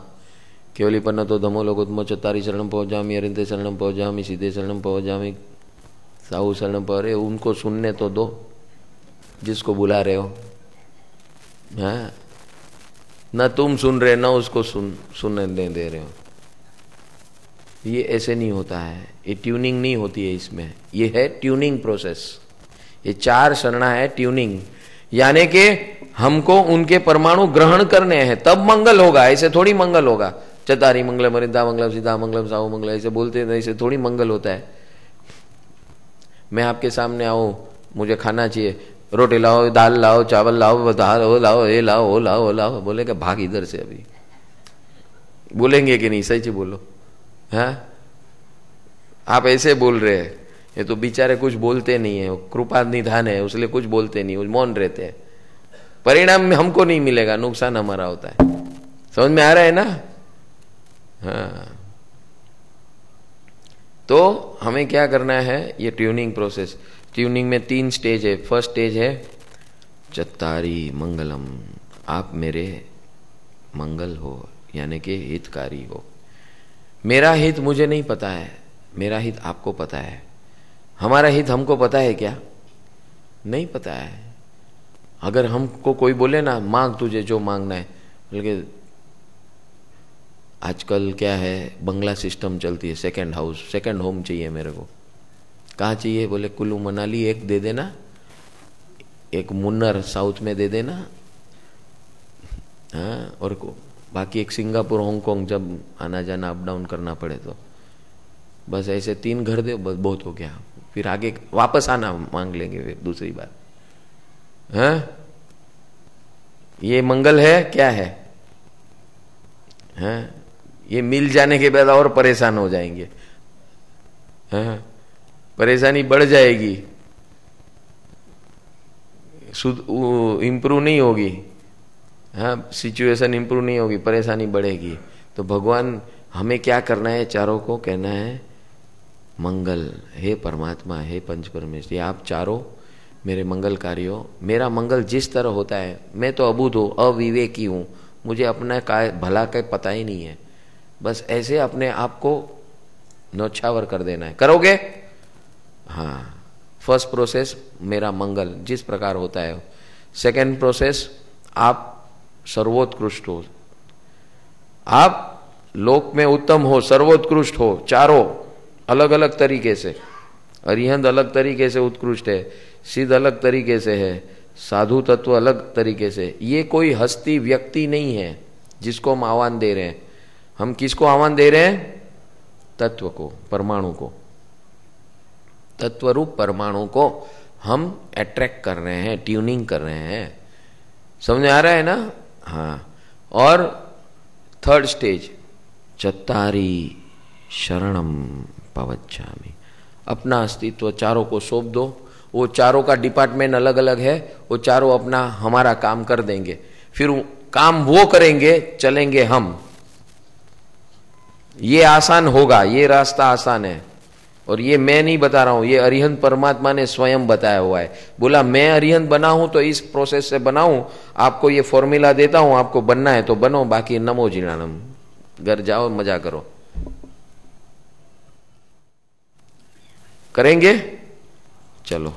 केवली पन्नतो, धमो लोकोत्मा, चत्तारी शरणम पहुंच जामी, अरिंदे शरणम पहुंच जामी, सीधे शरणम पहुंच जामी, साहु शरणम पहुंच। अरे उनको सुनने तो दो जिसको बुला रहे हो। हाँ, न तुम सुन रहे, न उसको सुनने दे रहे हो। ये ऐसे नहीं होता है, ये ट्यूनिंग नहीं होती है इसमें। ये है ट्यूनिंग प्रोसेस। ये 4 शरणा है ट्यूनिंग, यानी कि हमको उनके परमाणु ग्रहण करने हैं, तब मंगल होगा। ऐसे थोड़ी मंगल होगा। चतारी मंगलम, अरिंदा मंगलम, सीधा मंगलम, साहु मंगलम, ऐसे बोलते हैं, ऐसे थोड़ी मंगल होता है। मैं आपके सामने आऊं, मुझे खाना चाहिए, रोटी लाओ, दाल लाओ, चावल लाओ, दाल वो लाओ, ये लाओ, वो लाओ, वो लाओ, बोलेगा भाग इधर से। अभी बोलेंगे कि नहीं? सच बोलो। हाँ, आप ऐसे बोल रहे हैं। ये तो बेचारे कुछ बोलते नहीं है, कृपा निधान है, उसलिए कुछ बोलते नहीं, मौन रहते हैं। परिणाम हमको नहीं मिलेगा, नुकसान हमारा होता है। समझ में आ रहा है ना? हाँ, तो हमें क्या करना है? ये ट्यूनिंग प्रोसेस। ट्यूनिंग में 3 स्टेज है। फर्स्ट स्टेज है चत्तारी मंगलम, आप मेरे मंगल हो, यानी कि हितकारी हो। मेरा हित मुझे नहीं पता है, मेरा हित आपको पता है। हमारा हित हमको पता है क्या? नहीं पता है। अगर हमको कोई बोले ना, मांग तुझे जो मांगना है, बल्कि आजकल क्या है, बंगला सिस्टम चलती है, सेकंड हाउस, सेकंड होम चाहिए मेरे को। कहाँ चाहिए? बोले कुल्लू मनाली एक दे देना, एक मुन्नर साउथ में दे देना, हाँ, और बाकी एक सिंगापुर, हांगकांग, जब आना जाना अप डाउन करना पड़े तो बस ऐसे 3 घर दे, बस बहुत हो गया। फिर आगे वापस आना मांग लेंगे फिर दूसरी बार। हैं? ये मंगल है क्या है? हैं? ये मिल जाने के बाद और परेशान हो जाएंगे, हैं? परेशानी बढ़ जाएगी, इंप्रूव नहीं होगी, हाँ, सिचुएशन इंप्रूव नहीं होगी, परेशानी बढ़ेगी। तो भगवान हमें क्या करना है? चारों को कहना है मंगल, हे परमात्मा, हे पंच परमेश्वर, आप चारों मेरे मंगलकारी हो। मेरा मंगल जिस तरह होता है, मैं तो अबूझ हूं, अविवेकी हूं, मुझे अपना का भला का पता ही नहीं है, बस ऐसे अपने आप को नौछावर कर देना है। करोगे? हाँ, फर्स्ट प्रोसेस मेरा मंगल जिस प्रकार होता है। सेकेंड प्रोसेस, आप सर्वोत्कृष्ट हो, आप लोक में उत्तम हो, सर्वोत्कृष्ट हो, चारों अलग अलग तरीके से। अरिहंत अलग तरीके से उत्कृष्ट है, सिद्ध अलग तरीके से है, साधु तत्व अलग तरीके से। ये कोई हस्ती व्यक्ति नहीं है जिसको हम आह्वान दे रहे हैं। हम किसको आह्वान दे रहे हैं? तत्व को, परमाणु को, तत्वरूप परमाणु को हम अट्रैक्ट कर रहे हैं, ट्यूनिंग कर रहे हैं। समझ आ रहा है ना? हाँ। और थर्ड स्टेज, चत्तारी शरणम पवच्छामि, अपना अस्तित्व चारों को सौंप दो। वो चारों का डिपार्टमेंट अलग अलग है, वो चारों अपना हमारा काम कर देंगे, फिर काम वो करेंगे, चलेंगे हम। ये आसान होगा, ये रास्ता आसान है। और ये मैं नहीं बता रहा हूं, ये अरिहंत परमात्मा ने स्वयं बताया हुआ है। बोला मैं अरिहंत बना हूं तो इस प्रोसेस से बनाऊं, आपको ये फॉर्मूला देता हूं, आपको बनना है तो बनो, बाकी नमो जीर्णानम, घर जाओ मजा करो। करेंगे? चलो।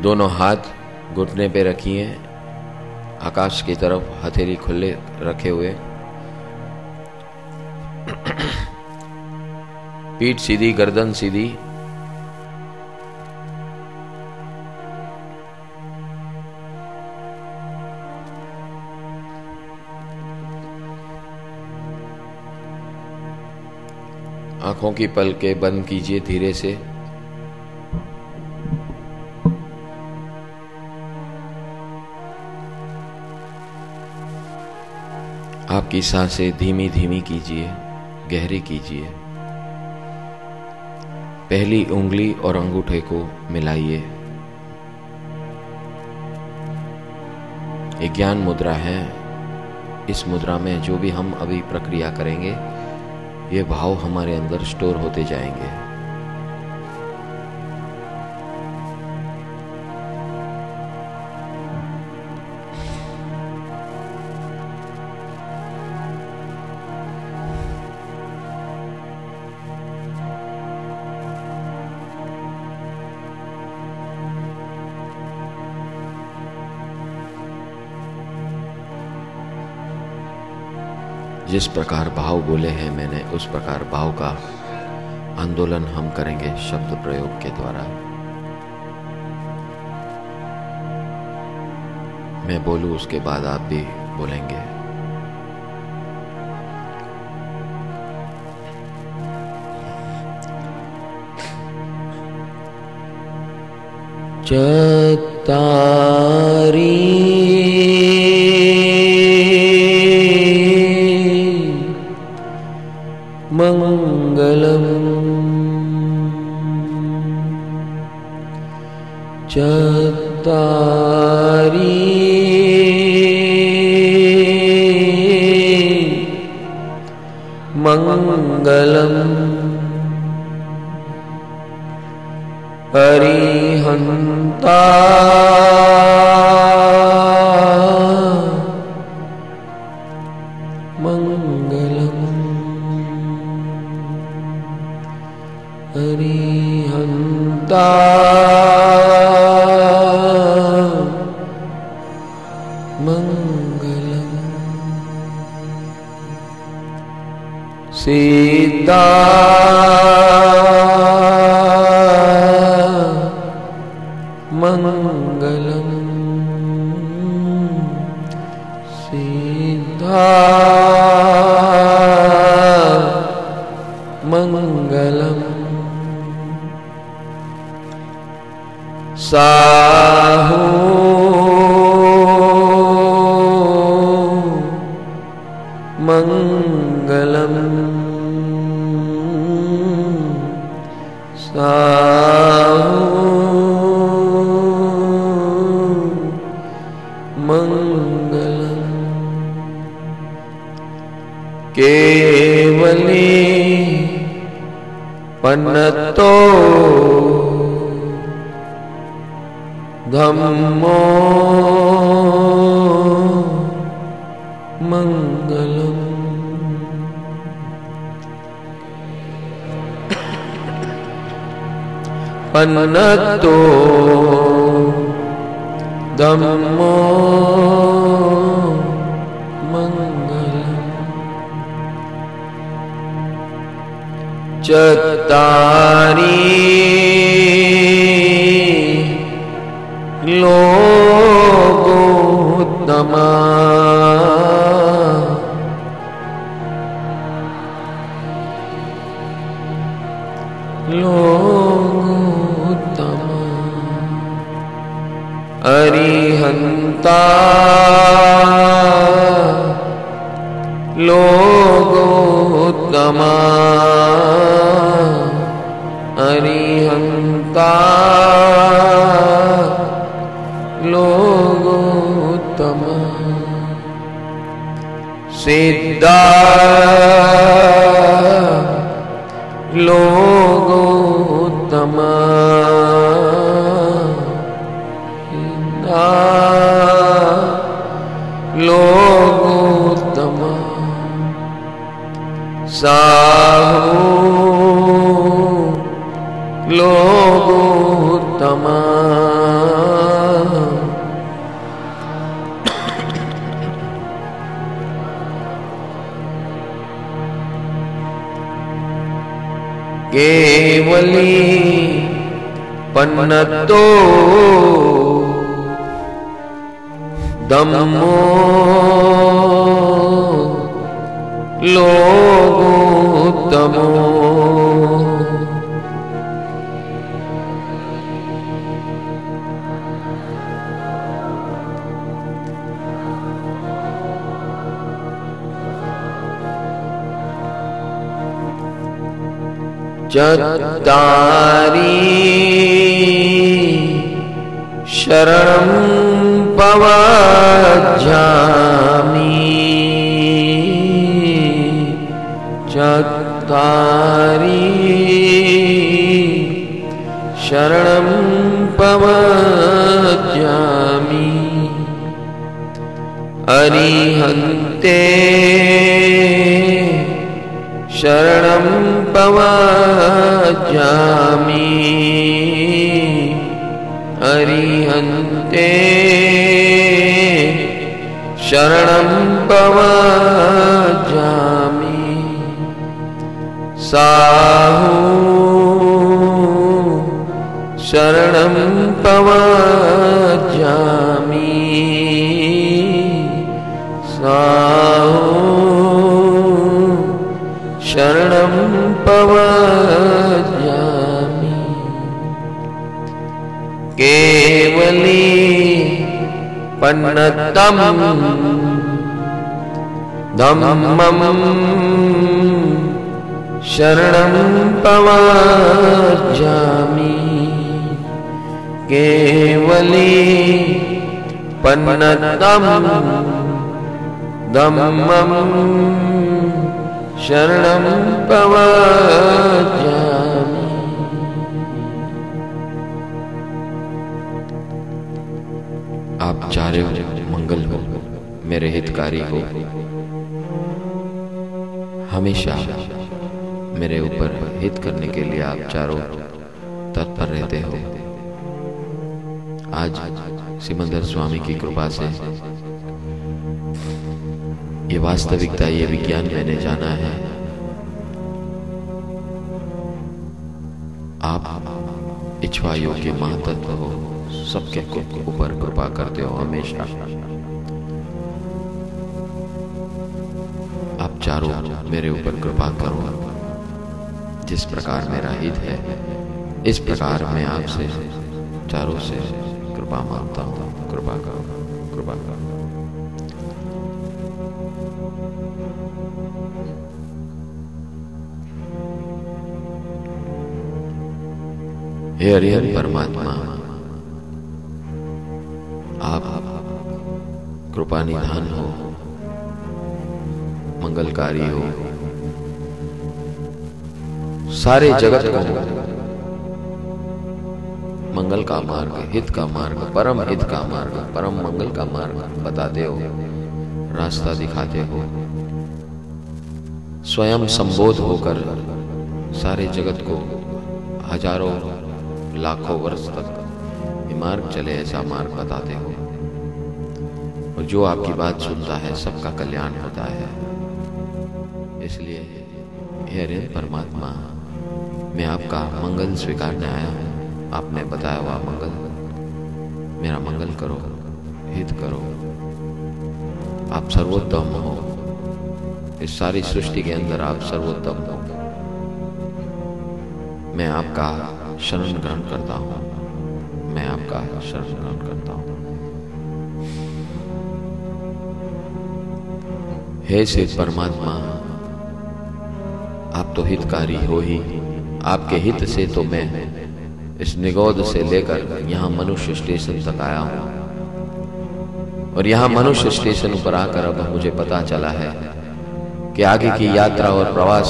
दोनों हाथ घुटने पे रखिए, आकाश की तरफ हथेली खुले रखे हुए, पीठ सीधी, गर्दन सीधी। आंखों की पलकें बंद कीजिए धीरे से। आपकी सांसें धीमी धीमी कीजिए, गहरी कीजिए। पहली उंगली और अंगूठे को मिलाइए। एक ज्ञान मुद्रा है। इस मुद्रा में जो भी हम अभी प्रक्रिया करेंगे, ये भाव हमारे अंदर स्टोर होते जाएंगे। जिस प्रकार भाव बोले हैं मैंने, उस प्रकार भाव का आंदोलन हम करेंगे शब्द प्रयोग के द्वारा। मैं बोलूं उसके बाद आप भी बोलेंगे। चत्तारी मंगलम् चत्तारि मंगलम् अरिहन्ता अरिहन्ता मंगलम् सिद्धा मंगलम् सिद्धा मंगलम् मंगलम साहू मंगलम केवली पन्नतो धम्मो मंगलम पन्नतो धम्मो मंगलम चत्तारि लोकोत्तमा लोकोत्तमा अरिहंता लोकोत्तमा अरिहंता लोकोत्तमा सिद्धा लोकोत्तमा लोकोत्तमा साहू लोकोत्तमा केवली पन्नतो धम्मो लोकोत्तमो चत्तारि शरणं पवज्जामि चत्तारि शरणं पवज्जामि अरिहन्ते शरणं पवज्जामि अरिहन्ते शरणं पवज्जामि साहू शरणं पवज्जामि साहू शरणं पवज्जामि केवली पन्नतम धम्मम शरणं पवज्जामि केवली पन्नतम धम्मम शरणं पवज्जामि। आप चारों मंगल हो, मेरे हितकारी हो, हमेशा मेरे ऊपर हित करने के लिए आप चारों तत्पर रहते हो। आज सिमंदर स्वामी की कृपा से ये वास्तविकता, ये विज्ञान मैंने जाना है। आप इच्छवायु के महातत्व हो, सबके ऊपर कृपा करते हो हमेशा। आप चारों मेरे ऊपर कृपा करो। जिस प्रकार मेरा हित है, इस प्रकार मैं आपसे चारों से कृपा मांगता हूँ। कृपा करो, कृपा करो। हे हरिहर परमात्मा, आप कृपा निधान हो, मंगलकारी हो, सारे जगत को मंगल का मार्ग, हित का मार्ग, परम हित का मार्ग, परम मंगल का मार्ग बताते हो, रास्ता दिखाते हो। स्वयं संबोध होकर सारे जगत को हजारों लाखों वर्ष तक ये मार्ग चले, ऐसा मार्ग बताते हो। और जो आपकी बात सुनता है सबका कल्याण होता है। इसलिए हे हरिहर परमात्मा, मैं आपका मंगल स्वीकारने आया हूँ। आपने बताया हुआ मंगल, मेरा मंगल करो, हित करो। आप सर्वोत्तम हो, इस सारी सृष्टि के अंदर आप सर्वोत्तम हो। मैं आपका शरण ग्रहण करता हूँ, मैं आपका शरण ग्रहण करता हूँ। हे शिव परमात्मा, आप तो हितकारी हो ही। आपके हित से तो मैं इस निगोद से लेकर यहाँ मनुष्य स्टेशन तक आया हूँ। और यहाँ मनुष्य स्टेशन पर आकर अब मुझे पता चला है कि आगे की यात्रा और प्रवास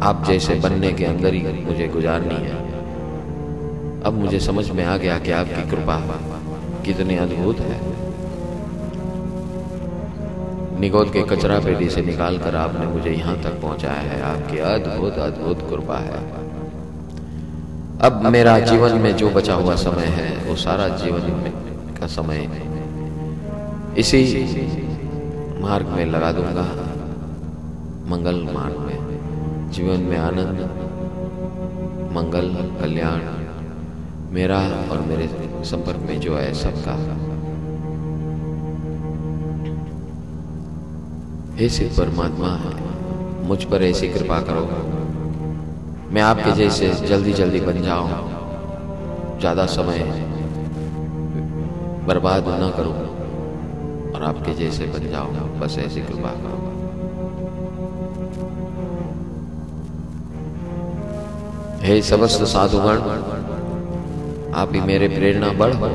आप जैसे बनने के अंदर ही मुझे गुजारनी है। अब मुझे समझ में आ गया कि आपकी कृपा कितनी अद्भुत है। निगोद के कचरा पेटी से निकालकर आपने मुझे यहाँ तक पहुंचाया है। आपकी अद्भुत अद्भुत कृपा है। अब मेरा जीवन में जो बचा हुआ समय है वो सारा जीवन में का समय इसी मार्ग में लगा दूंगा, मंगल मार्ग में। जीवन में आनंद, मंगल, कल्याण मेरा और मेरे संपर्क में जो है सबका। हे शिव परमात्मा, मुझ पर ऐसी कृपा करो, मैं आपके जैसे जल्दी जल्दी बन जाऊं, ज्यादा समय बर्बाद न करूं और आपके जैसे बन जाऊं। बस ऐसी कृपा करो। हे समस्त साधुगण, आप ही मेरे प्रेरणा बल हो।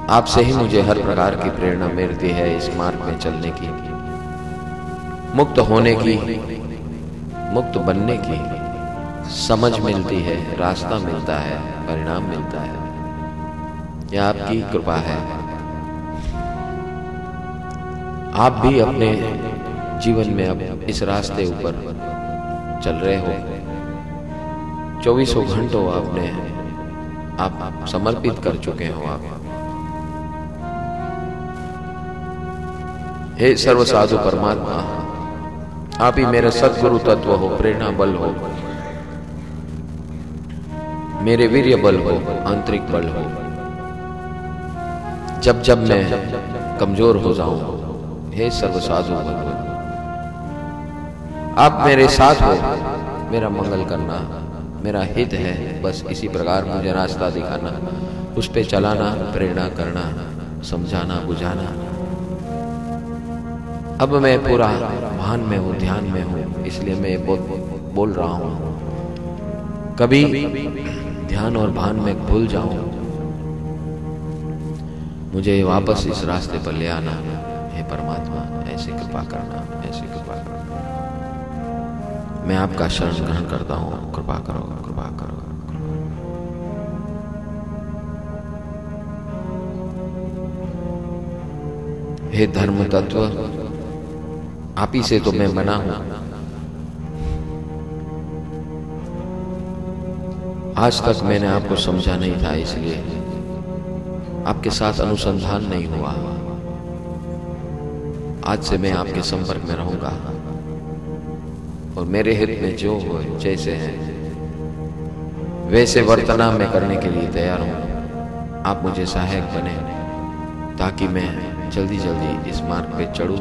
आपसे ही मुझे हर प्रकार की प्रेरणा मिलती है इस मार्ग में चलने की, मुक्त होने की, मुक्त बनने की समझ मिलती है, रास्ता मिलता है, परिणाम मिलता है। यह आपकी कृपा है। आप भी अपने जीवन में अब इस रास्ते ऊपर चल रहे हो। 24 घंटों आप समर्पित कर चुके हो। आप हे सर्व साधु परमात्मा, आप ही मेरे सद्गुरु तत्व हो, प्रेरणा बल हो, मेरे वीर्य बल हो, आंतरिक बल हो। जब जब मैं कमजोर हो जाऊं, हे सर्व साधु भगवान, आप मेरे साथ हो। मेरा मंगल करना मेरा हित है। बस इसी प्रकार मुझे रास्ता दिखाना, उस पे चलाना, प्रेरणा करना, समझाना, बुझाना। अब मैं पूरा भान में हूँ, ध्यान में हूँ, इसलिए मैं बोल रहा हूँ। कभी ध्यान और भान में भूल जाऊं, मुझे वापस इस रास्ते पर ले आना। हे परमात्मा, ऐसी कृपा करना, ऐसी कृपा करना। मैं आपका शरण ग्रहण करता हूँ। कृपा करो, कृपा करो। हे धर्म तत्व, आप ही से तो मैं बना हूं। आज तक मैंने आपको समझा नहीं था, इसलिए आपके साथ अनुसंधान नहीं हुआ। आज से मैं आपके संपर्क में रहूंगा और मेरे हित में जो हो, जैसे है वैसे वर्तना मैं करने के लिए तैयार हूं। आप मुझे सहायक बने ताकि मैं जल्दी जल्दी इस मार्ग पे चढ़ूं,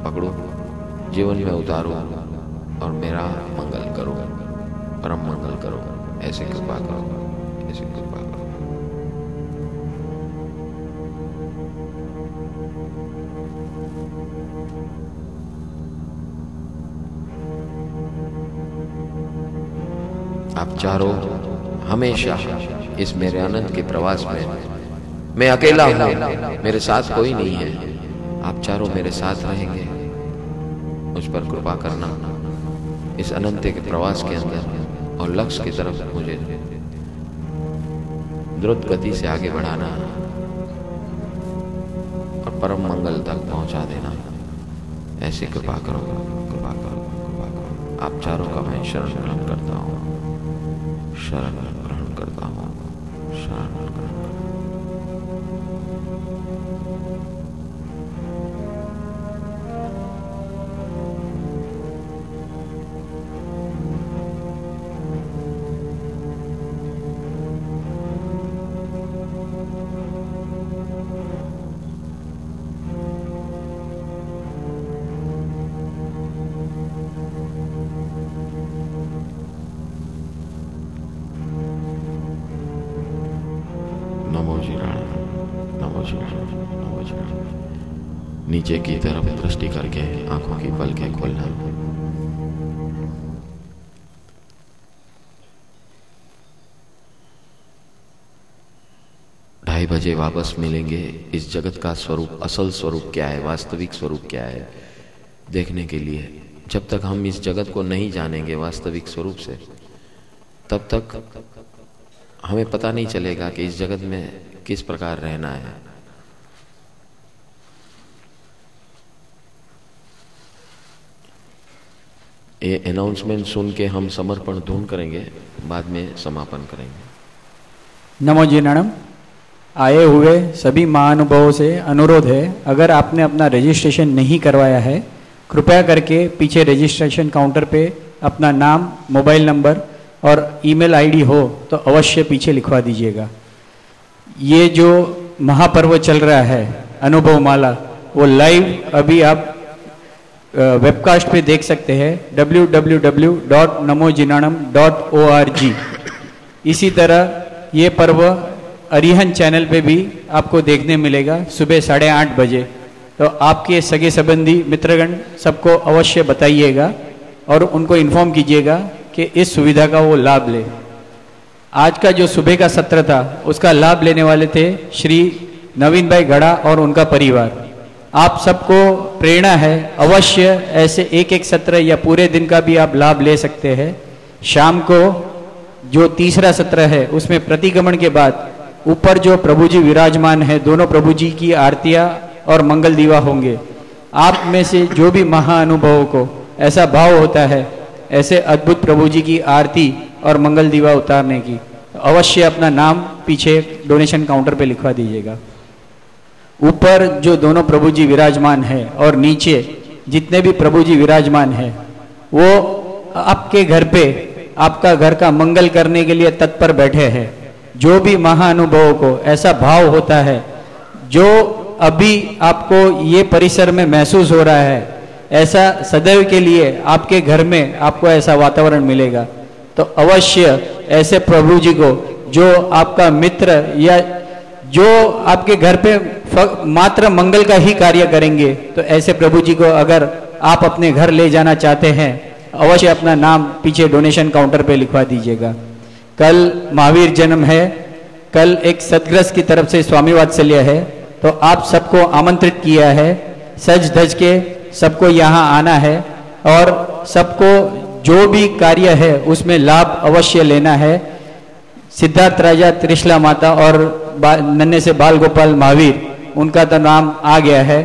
पकड़ूं, जीवन में उतारूं और मेरा मंगल करो, परम मंगल करो। ऐसे कृपा करो, ऐसे कृपा करो। आप चारों हमेशा इस मेरे अनंत के प्रवास में, मैं अकेला हूं, मेरे साथ कोई नहीं है, आप चारों मेरे साथ रहेंगे, मुझ पर कृपा करना। इस अनंत के प्रवास के अंदर और लक्ष्य की तरफ मुझे द्रुत गति से आगे बढ़ाना और परम मंगल तक पहुंचा देना। ऐसी कृपा करो, कृपा करो, कृपा करो। आप चारों का मैं शरण ग्रहण करता हूँ, शरण ग्रहण करता हूँ, शरण ग्रहण करता हूँ। नमो जी राणा, नमो जी राणा, नमो जी राणा। नीचे की तरफ दृष्टि करके आंखों की पलकें खोलना। ढाई बजे वापस मिलेंगे। इस जगत का स्वरूप, असल स्वरूप क्या है, वास्तविक स्वरूप क्या है, देखने के लिए। जब तक हम इस जगत को नहीं जानेंगे वास्तविक स्वरूप से, तब तक हमें पता नहीं चलेगा कि इस जगत में किस प्रकार रहना है। ये अनाउंसमेंट सुन के हम समर्पण धून करेंगे, बाद में समापन करेंगे। नमो जी नाणम। आए हुए सभी महानुभावों से अनुरोध है, अगर आपने अपना रजिस्ट्रेशन नहीं करवाया है, कृपया करके पीछे रजिस्ट्रेशन काउंटर पे अपना नाम, मोबाइल नंबर और ईमेल आईडी हो तो अवश्य पीछे लिखवा दीजिएगा। ये जो महापर्व चल रहा है अनुभव माला, वो लाइव अभी आप वेबकास्ट पे देख सकते हैं, www.namojinanam.org। इसी तरह ये पर्व अरिहंत चैनल पे भी आपको देखने मिलेगा सुबह 8:30 बजे। तो आपके सगे संबंधी मित्रगण सबको अवश्य बताइएगा और उनको इन्फॉर्म कीजिएगा कि इस सुविधा का वो लाभ ले। आज का जो सुबह का सत्र था उसका लाभ लेने वाले थे श्री नवीन भाई गड़ा और उनका परिवार। आप सबको प्रेरणा है, अवश्य ऐसे एक एक सत्र या पूरे दिन का भी आप लाभ ले सकते हैं। शाम को जो तीसरा सत्र है उसमें प्रतिगमन के बाद ऊपर जो प्रभु जी विराजमान है, दोनों प्रभु जी की आरतियां और मंगल दीवा होंगे। आप में से जो भी महाअनुभवों को ऐसा भाव होता है ऐसे अद्भुत प्रभु जी की आरती और मंगल दीवा उतारने की, अवश्य अपना नाम पीछे डोनेशन काउंटर पे लिखवा दीजिएगा। ऊपर जो दोनों प्रभु जी विराजमान है और नीचे जितने भी प्रभु जी विराजमान है, वो आपके घर पे आपका घर का मंगल करने के लिए तत्पर बैठे हैं। जो भी महाअनुभवों को ऐसा भाव होता है, जो अभी आपको ये परिसर में महसूस हो रहा है, ऐसा सदैव के लिए आपके घर में आपको ऐसा वातावरण मिलेगा। तो अवश्य ऐसे प्रभु जी को, जो आपका मित्र या जो आपके घर पे मात्र मंगल का ही कार्य करेंगे, तो ऐसे प्रभु जी को अगर आप अपने घर ले जाना चाहते हैं, अवश्य अपना नाम पीछे डोनेशन काउंटर पे लिखवा दीजिएगा। कल महावीर जन्म है, कल एक सदग्रस्त की तरफ से स्वामी वात्सल्य है, तो आप सबको आमंत्रित किया है। सज धज के सबको यहाँ आना है और सबको जो भी कार्य है उसमें लाभ अवश्य लेना है। सिद्धार्थ राजा, त्रिशला माता और नन्हे से बाल गोपाल महावीर, उनका तो नाम आ गया है,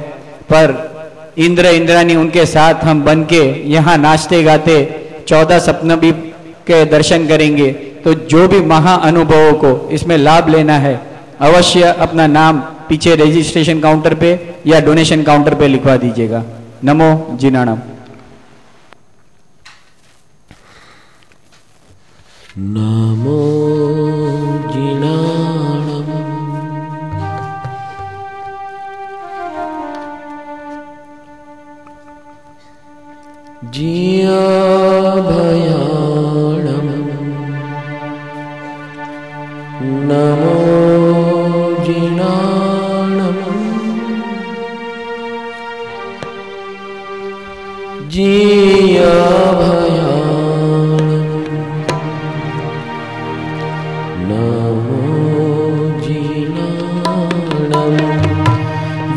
पर इंद्र इंद्रानी उनके साथ हम बन के यहाँ नाचते गाते 14 सप्तमी के दर्शन करेंगे। तो जो भी महाअनुभवों को इसमें लाभ लेना है, अवश्य अपना नाम पीछे रजिस्ट्रेशन काउंटर पे या डोनेशन काउंटर पे लिखवा दीजिएगा। नमो जिनाणम। नमो जिनाणम। जिया भयाणम। नमो जिनाणम। जिया भयाणम।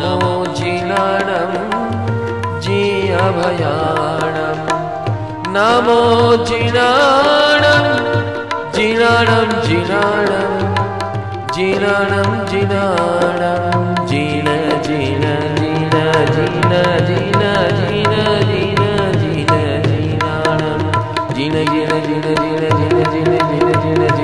नमो जिनाणं जिअभयाणं नमो जिनाणं जिनाणं जिनाणं जिनाणं जिनाणं जिन जिन जिन जिन जिन जिन जिन जिन जिनाणं जिन जिन जिन जिन जिन जिन जिन जिन जिन जिन जिन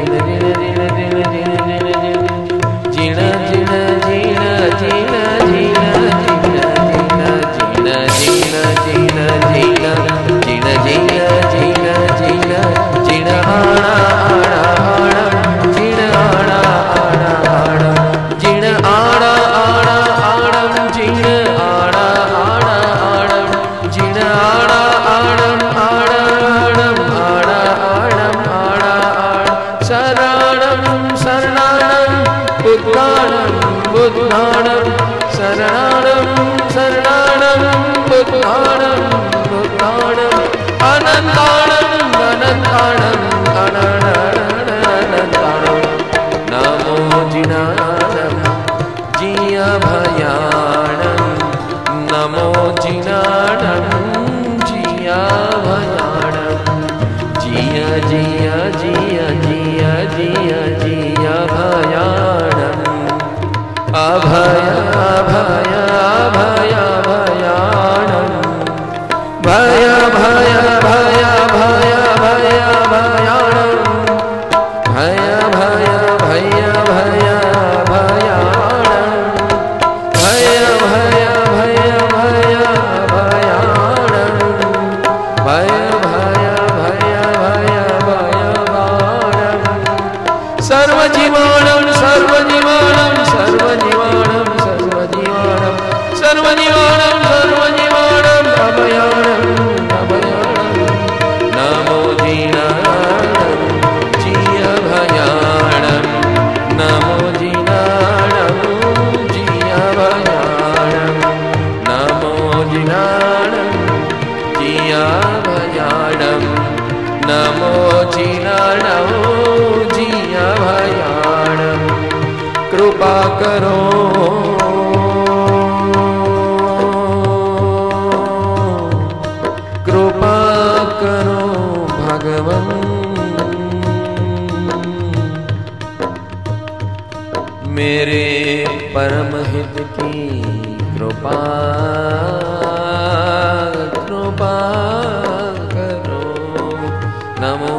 जिन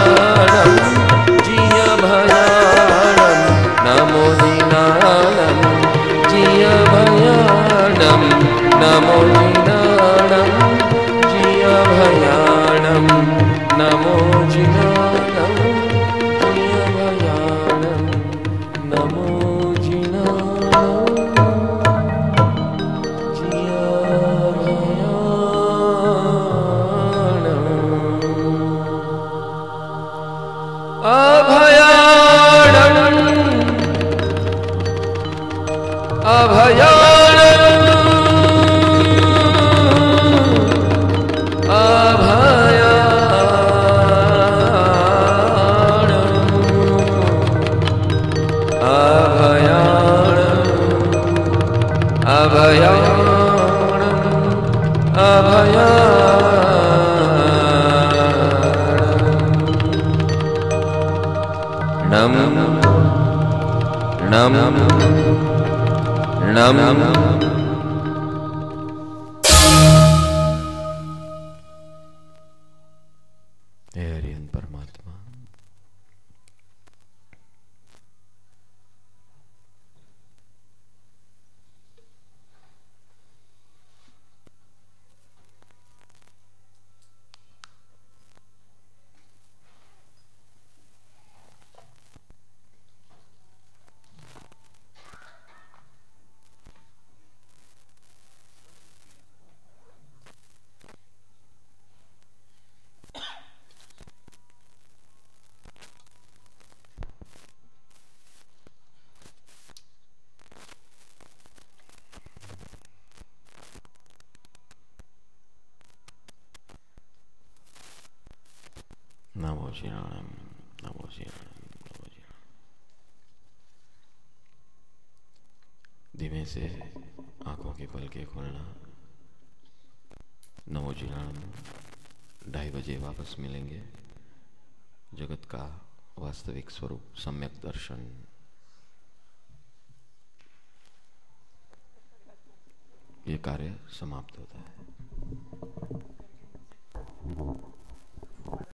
जिन जिन जिन जिन जिन जिन प्रणाम। हे हरिहन परमात्मा, नमो श्री राम, नमो श्री राम, नमो श्री राम। धीमे से आंखों के पलके खोलना। नमो श्री राम। 2:30 बजे वापस मिलेंगे। जगत का वास्तविक स्वरूप सम्यक दर्शन। ये कार्य समाप्त होता है।